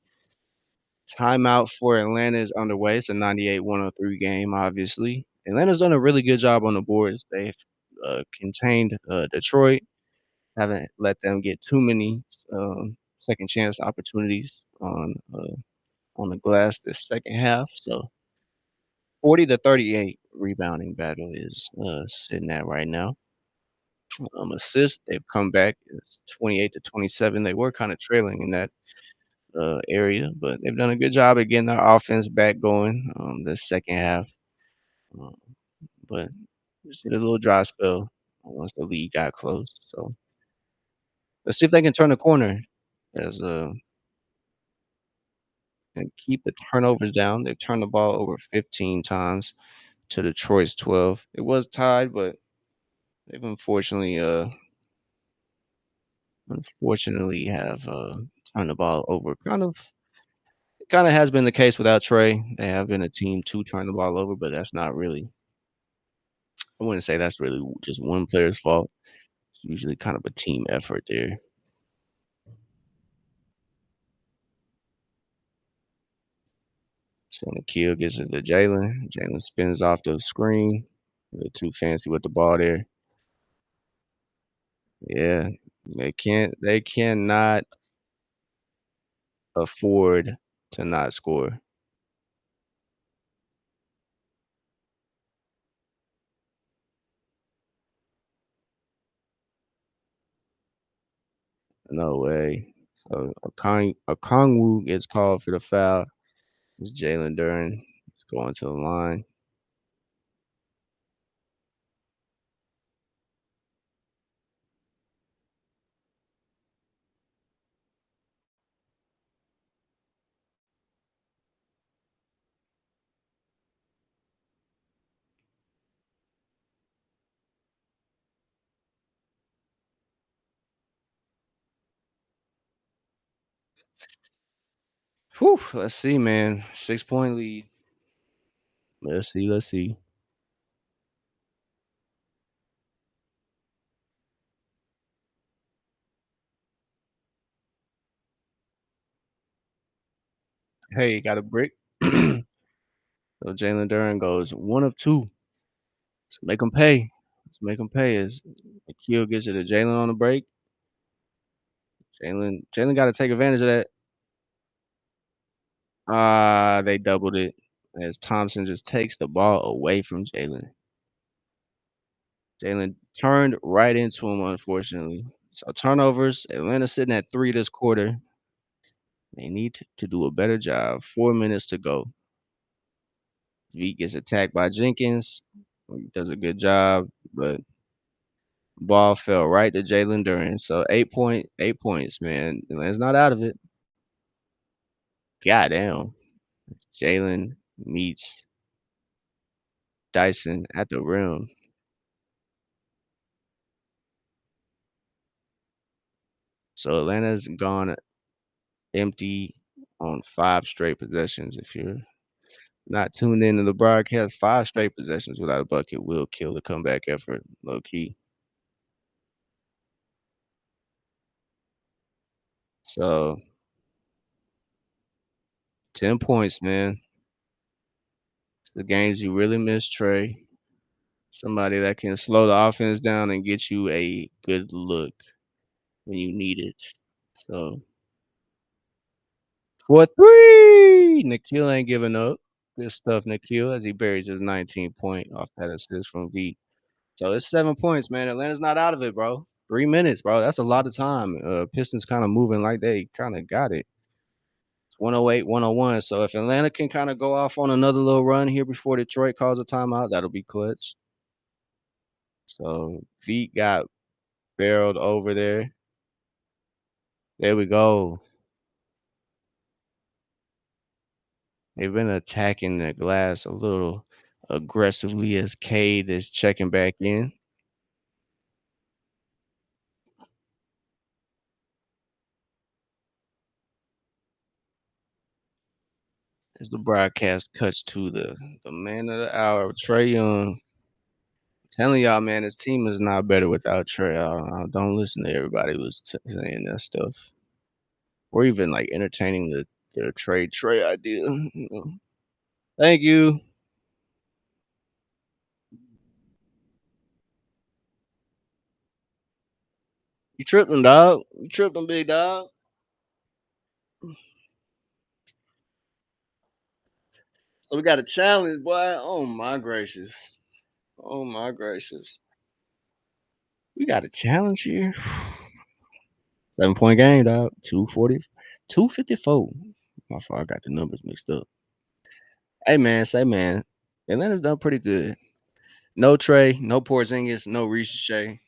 timeout for Atlanta is underway. It's a 98-103 game, obviously. Atlanta's done a really good job on the boards. They've contained Detroit, haven't let them get too many second chance opportunities on the glass this second half. So 40-38 rebounding battle is sitting at right now. Assists, they've come back. It's 28-27. They were kind of trailing in that area, but they've done a good job at getting their offense back going this second half. Um, but just hit a little dry spell once the lead got close. So let's see if they can turn the corner as and keep the turnovers down. They've turned the ball over 15 times to Detroit's 12. It was tied, but they've unfortunately have turned the ball over. Kind of has been the case without Trey. They have been a team to turn the ball over, but that's not really. I wouldn't say that's really just one player's fault. It's usually kind of a team effort there. So Nikhil gets it to Jalen. Jalen spins off the screen. They're too fancy with the ball there. Yeah, they cannot afford to not score. No way. So Okongwu gets called for the foul. It's Jalen Duren. He's going to the line. Whew, let's see, man. 6-point lead. Let's see, let's see. Hey, got a brick. So Jalen Duren goes 1 of 2. Let's make him pay. Let's make him pay as Akil gets it to Jalen on the break. Jalen gotta take advantage of that. They doubled it as Thompson just takes the ball away from Jalen. Jalen turned right into him, unfortunately. So turnovers, Atlanta sitting at 3 this quarter. They need to do a better job. 4 minutes to go. V gets attacked by Jenkins. He does a good job, but ball fell right to Jalen Duren. So 8 points, man. Atlanta's not out of it. Goddamn. Jalen meets Dyson at the rim. So Atlanta's gone empty on 5 straight possessions. If you're not tuned into the broadcast, 5 straight possessions without a bucket will kill the comeback effort, low key. So 10 points, man. It's the games you really miss, Trey. Somebody that can slow the offense down and get you a good look when you need it. So for 3, Nikhil ain't giving up. Good stuff, Nikhil, as he buries his 19-point off that assist from V. So it's 7 points, man. Atlanta's not out of it, bro. 3 minutes, bro. That's a lot of time. Pistons kinda moving like they kinda got it. It's 108, 101. So if Atlanta can kinda go off on another little run here before Detroit calls a timeout, that'll be clutch. So V got barreled over there. There we go. They've been attacking the glass a little aggressively as Cade is checking back in. As the broadcast cuts to the man of the hour, Trae Young. Telling y'all, man, this team is not better without Trae. Don't listen to everybody who's saying that stuff, or even like entertaining the Trey idea. You know. Thank you. You tripped him, dog. You tripped him, big dog. So we got a challenge, boy. Oh my gracious. Oh my gracious. We got a challenge here. 7 point game, dog. 240, 254. My fault. I got the numbers mixed up. Hey man, say man. Atlanta's done pretty good. No Trey, no Porzingis, no Shea.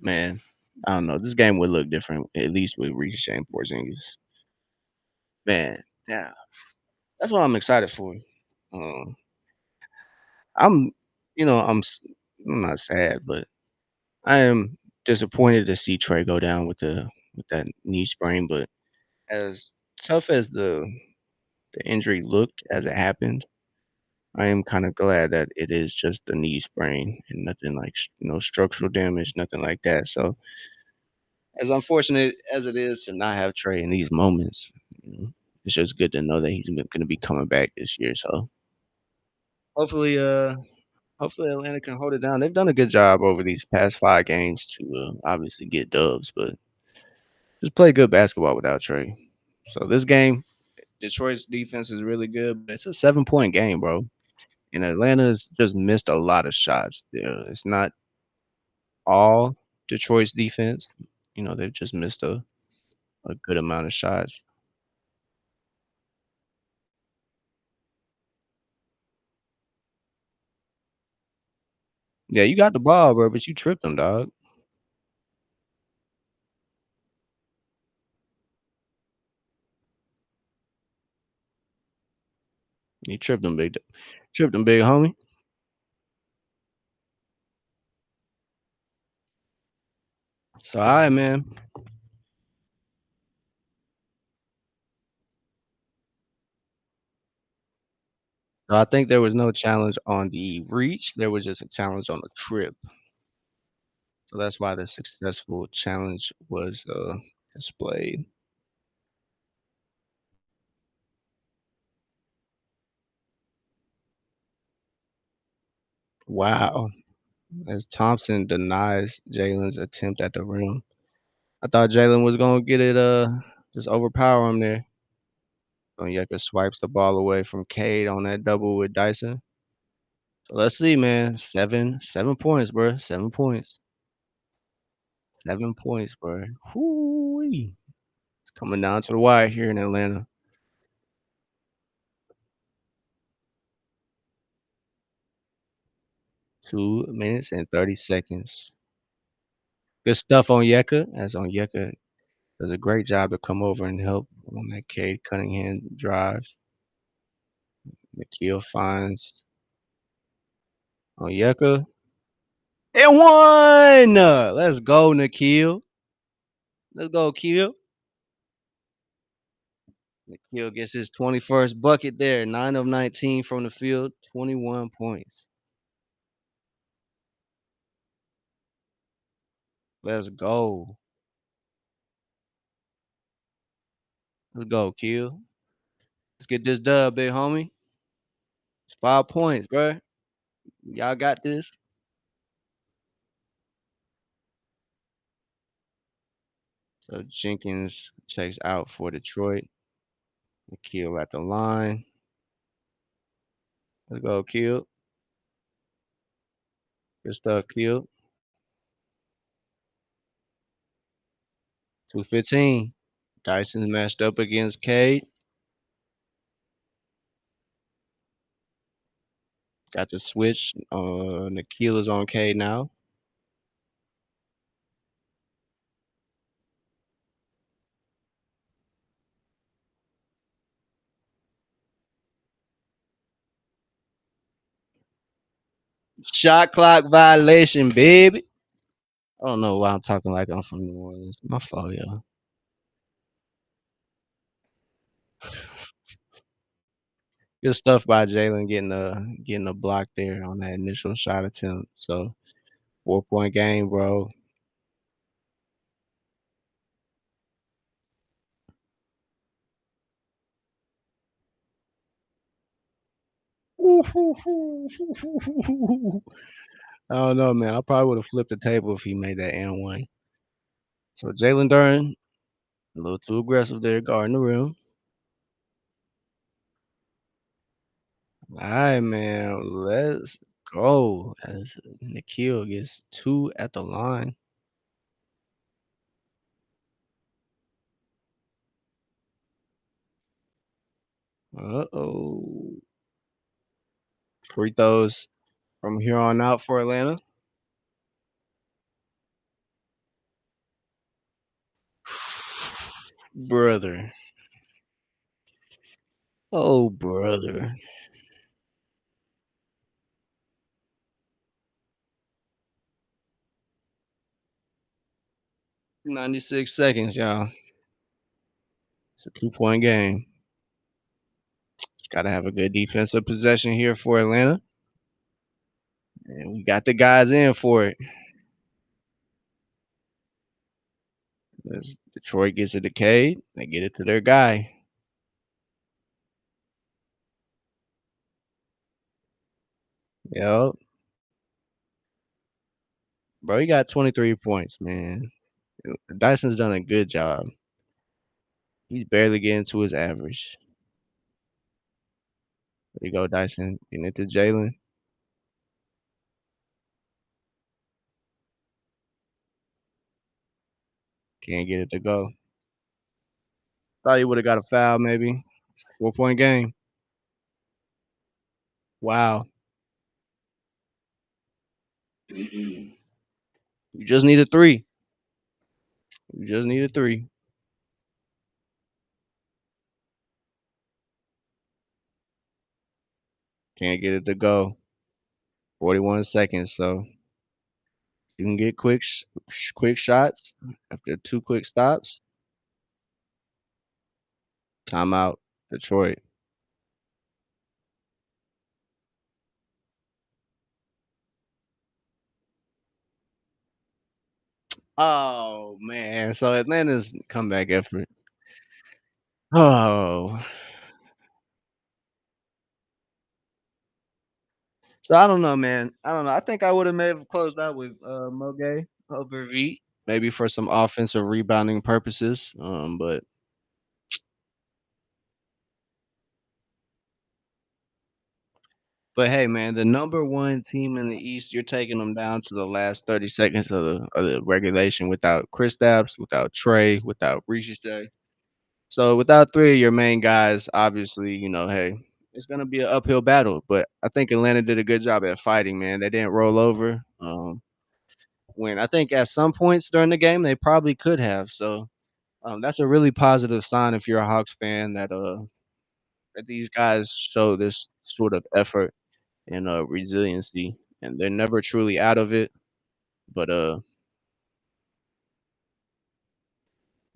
Man, I don't know. This game would look different, at least with Shea and Porzingis. Man, yeah. That's what I'm excited for. Um, I'm I'm not sad, but I am disappointed to see Trey go down with that knee sprain, but as tough as the injury looked as it happened, I am kinda glad that it is just the knee sprain and nothing like, no structural damage, nothing like that. So, as unfortunate as it is to not have Trey in these moments, you know, it's just good to know that he's gonna be coming back this year. So, hopefully, hopefully Atlanta can hold it down. They've done a good job over these past 5 games to, obviously get dubs, but just play good basketball without Trey. So, this game, Detroit's defense is really good, but it's a 7-point game, bro. And Atlanta's just missed a lot of shots there. It's not all Detroit's defense. You know, they've just missed a good amount of shots. Yeah, you got the ball, bro, but you tripped them, dog. You tripped them, big homie. So, all right, man. So I think there was no challenge on the reach. There was just a challenge on the trip. So that's why the successful challenge was displayed. Wow. As Thompson denies Jalen's attempt at the rim. I thought Jalen was gonna get it, just overpower him there. Onyeka swipes the ball away from Cade on that double with Dyson. So let's see, man. 7 points, bro. 7 points. 7 points, bro. Whoo-wee. It's coming down to the wire here in Atlanta. 2 minutes and 30 seconds. Good stuff on Yeka, as Onyeka does a great job to come over and help on that Cade Cunningham drive. Nikhil finds Onyeka. And one! Let's go, Nikhil. Let's go, Kill. Nikhil gets his 21st bucket there. 9 of 19 from the field, 21 points. Let's go. Let's go, Kill. Let's get this dub, big homie. It's 5 points, bro. Y'all got this. So Jenkins checks out for Detroit. Nikhil at the line. Let's go, Kill. Good stuff, Kill. 215. Dyson's matched up against Cade. Got the switch. Nikhil is on Cade now. Shot clock violation, baby. I don't know why I'm talking like I'm from New Orleans. My fault, y'all. Good stuff by Jalen getting a block there on that initial shot attempt. So 4 point game, bro. I don't know, man. I probably would have flipped the table if he made that and one. So Jalen Duren, a little too aggressive there, guarding the rim. All right, man. Let's go. As Nikhil gets 2 at the line. Uh-oh. Free throws from here on out for Atlanta. Brother. Oh, brother. 96 seconds, y'all. It's a 2 point game. Gotta have a good defensive possession here for Atlanta. And we got the guys in for it. As Detroit gets it to Cade, they get it to their guy. Yep. Bro, he got 23 points, man. Dyson's done a good job. He's barely getting to his average. There you go, Dyson. Getting it to Jalen. Can't get it to go. Thought he would have got a foul, maybe. 4 point game. Wow. You just need a three. You just need a three. Can't get it to go. 41 seconds. So you can get quick shots after 2 quick stops. Timeout, Detroit. Oh man. So Atlanta's comeback effort. Oh. So I don't know, man. I don't know. I think I would have maybe closed out with Moge over V. maybe for some offensive rebounding purposes, but hey, man, the number 1 team in the East, you're taking them down to the last 30 seconds of the regulation without Kristaps, without Trey, without Ricochet. So without 3 of your main guys, obviously, hey, it's gonna be an uphill battle, but I think Atlanta did a good job at fighting, man. They didn't roll over, when I think at some points during the game, they probably could have. So, that's a really positive sign if you're a Hawks fan that these guys show this sort of effort and, resiliency, and they're never truly out of it, but, uh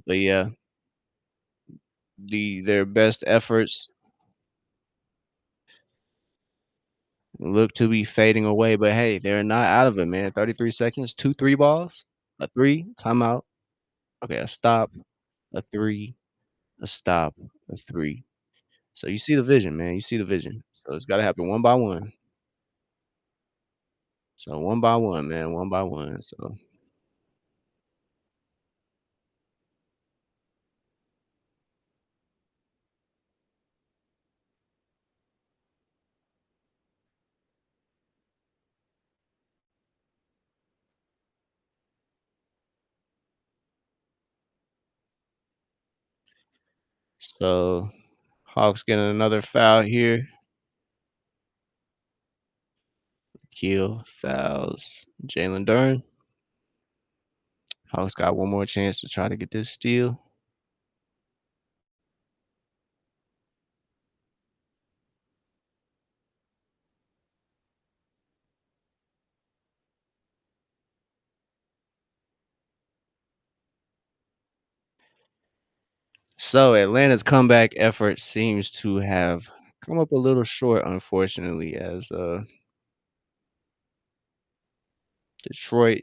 but yeah, their best efforts look to be fading away, but hey, they're not out of it, man. 33 seconds, 2 3 balls, a 3, timeout, okay, a stop, a 3, a stop, a 3. So you see the vision, man, you see the vision. So it's gotta happen one by one. So one by one, man, one by one. So Hawks getting another foul here. Kill fouls Jalen Duren. Hawks got one more chance to try to get this steal. So Atlanta's comeback effort seems to have come up a little short, unfortunately, as Detroit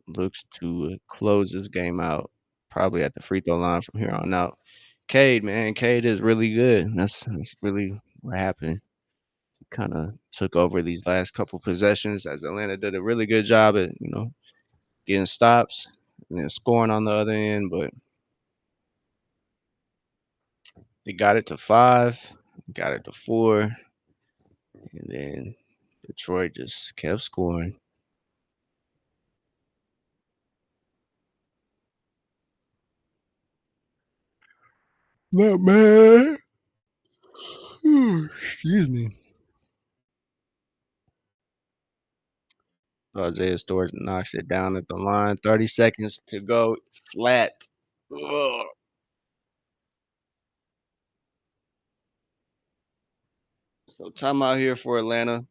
looks to close this game out, probably at the free throw line from here on out. Cade, man, Cade is really good. That's really what happened. He kinda took over these last couple possessions as Atlanta did a really good job at, getting stops and then scoring on the other end, but they got it to 5, got it to 4, and then Detroit just kept scoring. But man, excuse me. Isaiah Stewart knocks it down at the line. 30 seconds to go. Flat. Ugh. So timeout here for Atlanta.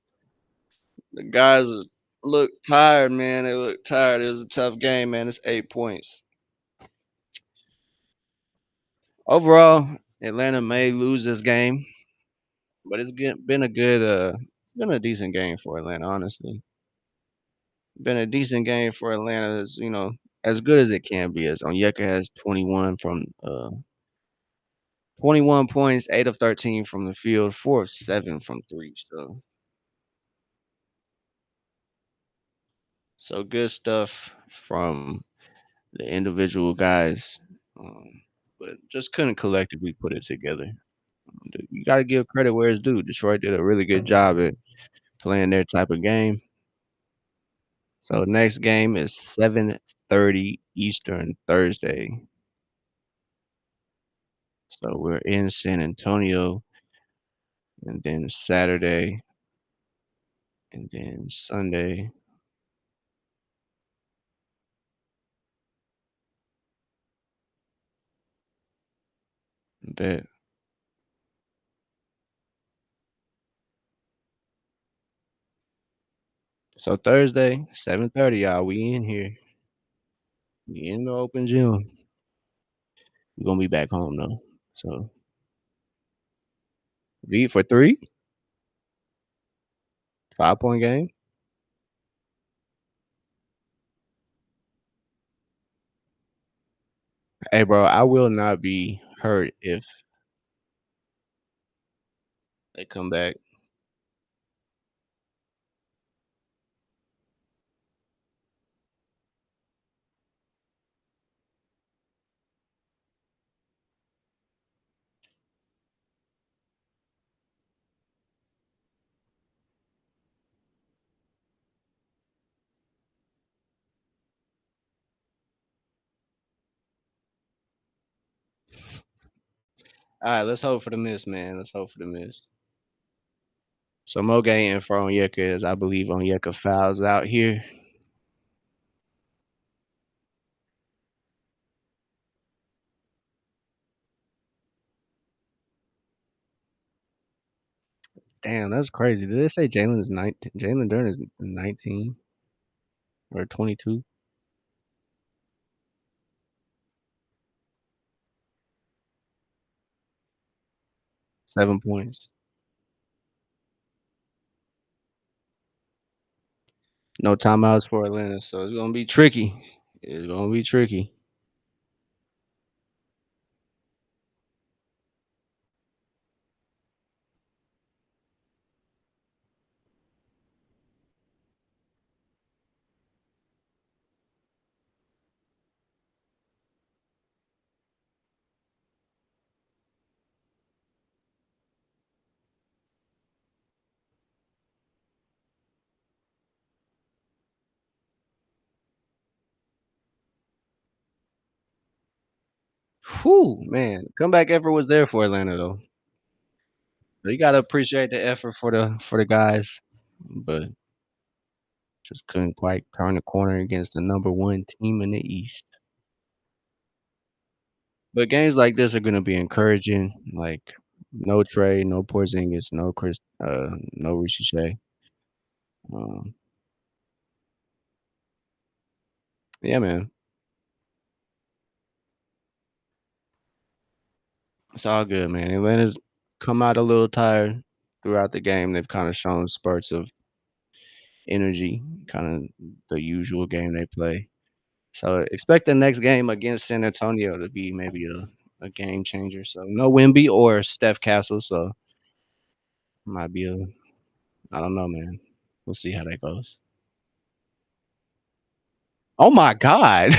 The guys look tired, man. They look tired. It was a tough game, man. It's 8 points. Overall, Atlanta may lose this game, but been a good it's been a decent game for Atlanta, honestly. Been a decent game for Atlanta. It's, as good as it can be. As Onyeka has 21 points, 8 of 13 from the field, 4 of 7 from 3. So good stuff from the individual guys, um, but just couldn't collectively put it together. You got to give credit where it's due. Detroit did a really good job at playing their type of game. So next game is 7:30 Eastern Thursday. So we're in San Antonio, and then Saturday, and then Sunday. Bet. So Thursday, 7:30, y'all. We in here. We in the open gym. We're gonna be back home though. So V for 3, 5-point game. Hey, bro, I will not be hurt if they come back. Alright, let's hope for the miss, man. Let's hope for the miss. So Moge and for Onyeka as I believe Onyeka fouls out here. Damn, that's crazy. Did they say Jalen is 19? Jalen Durden is 19 or 22? 7 points. No timeouts for Atlanta, so it's gonna be tricky. It's gonna be tricky. Whew, man. Comeback effort was there for Atlanta though. So you gotta appreciate the effort for the guys, but just couldn't quite turn the corner against the number 1 team in the East. But games like this are gonna be encouraging, like, no Trey, no Porzingis, no Rishi. Um, yeah, man. It's all good, man. Atlanta's come out a little tired throughout the game. They've kinda shown spurts of energy, kinda the usual game they play. So expect the next game against San Antonio to be maybe a game changer. So no Wemby or Steph Castle, so might be a I don't know, man. We'll see how that goes. Oh my god.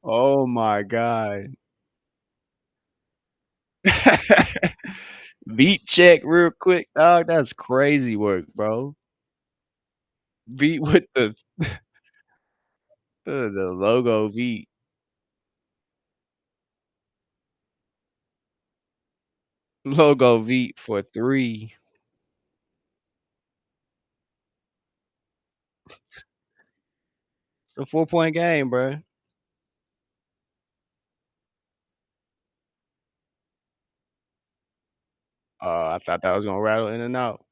Oh my god. Beat check real quick, dog. That's crazy work, bro. Beat with the logo beat. Logo beat for 3. It's a 4-point game, bro. I thought that was gonna rattle in and out.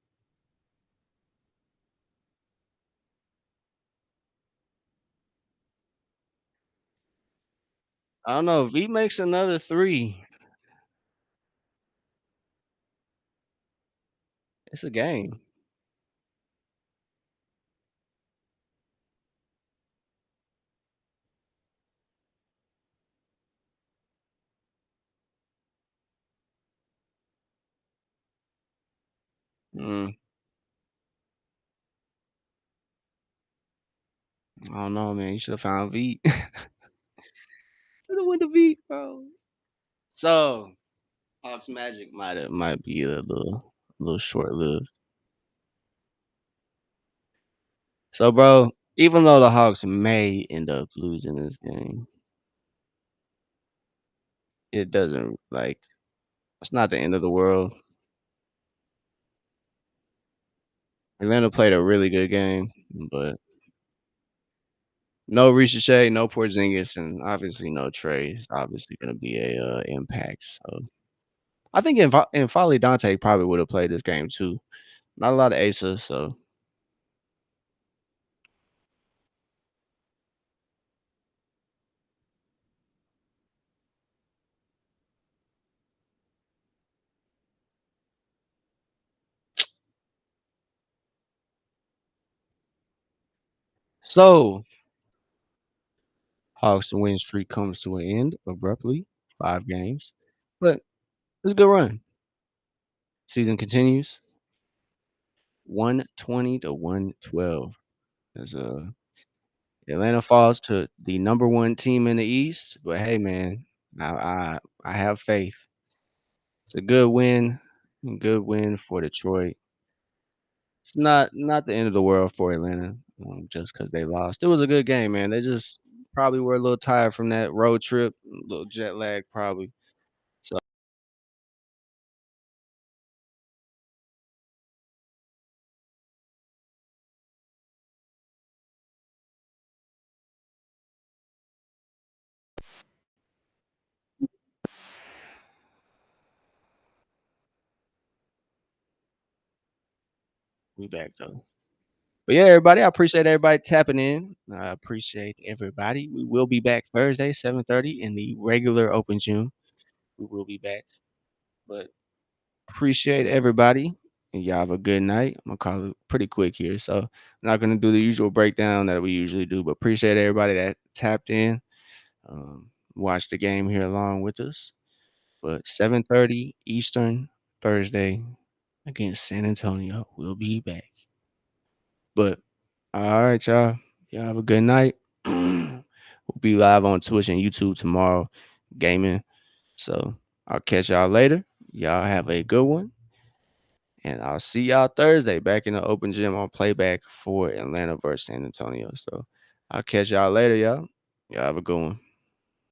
I don't know, if he makes another 3, it's a game. Mm, I don't know, man. You should have found Veet. Shoulda went to Veet, bro. So, Hawks Magic might be a little short-lived. So, bro, even though the Hawks may end up losing this game, it doesn't like it's not the end of the world. Atlanta played a really good game, but no Ricochet, no Porzingis, and obviously no Trey. It's obviously gonna be a impact. So I think in Folly Dante probably would have played this game too. Not a lot of Asa, so so Hawks win streak comes to an end abruptly. 5 games, but it's a good run. Season continues. 120 to 112 as Atlanta falls to the number 1 team in the East. But hey, man, I have faith. It's a good win for Detroit. It's not the end of the world for Atlanta, just because they lost. It was a good game, man. They just probably were a little tired from that road trip, a little jet lag probably. So we back though. But yeah, everybody, I appreciate everybody tapping in. I appreciate everybody. We will be back Thursday, 7:30 in the regular open gym. We will be back. But appreciate everybody. And y'all have a good night. I'm gonna call it pretty quick here. So I'm not gonna do the usual breakdown that we usually do, but appreciate everybody that tapped in, watched the game here along with us. But 7:30 Eastern Thursday against San Antonio. We'll be back. But all right, y'all. Y'all have a good night. We'll be live on Twitch and YouTube tomorrow, gaming. So I'll catch y'all later. Y'all have a good one. And I'll see y'all Thursday back in the open gym on playback for Atlanta versus San Antonio. So I'll catch y'all later, y'all. Y'all have a good one.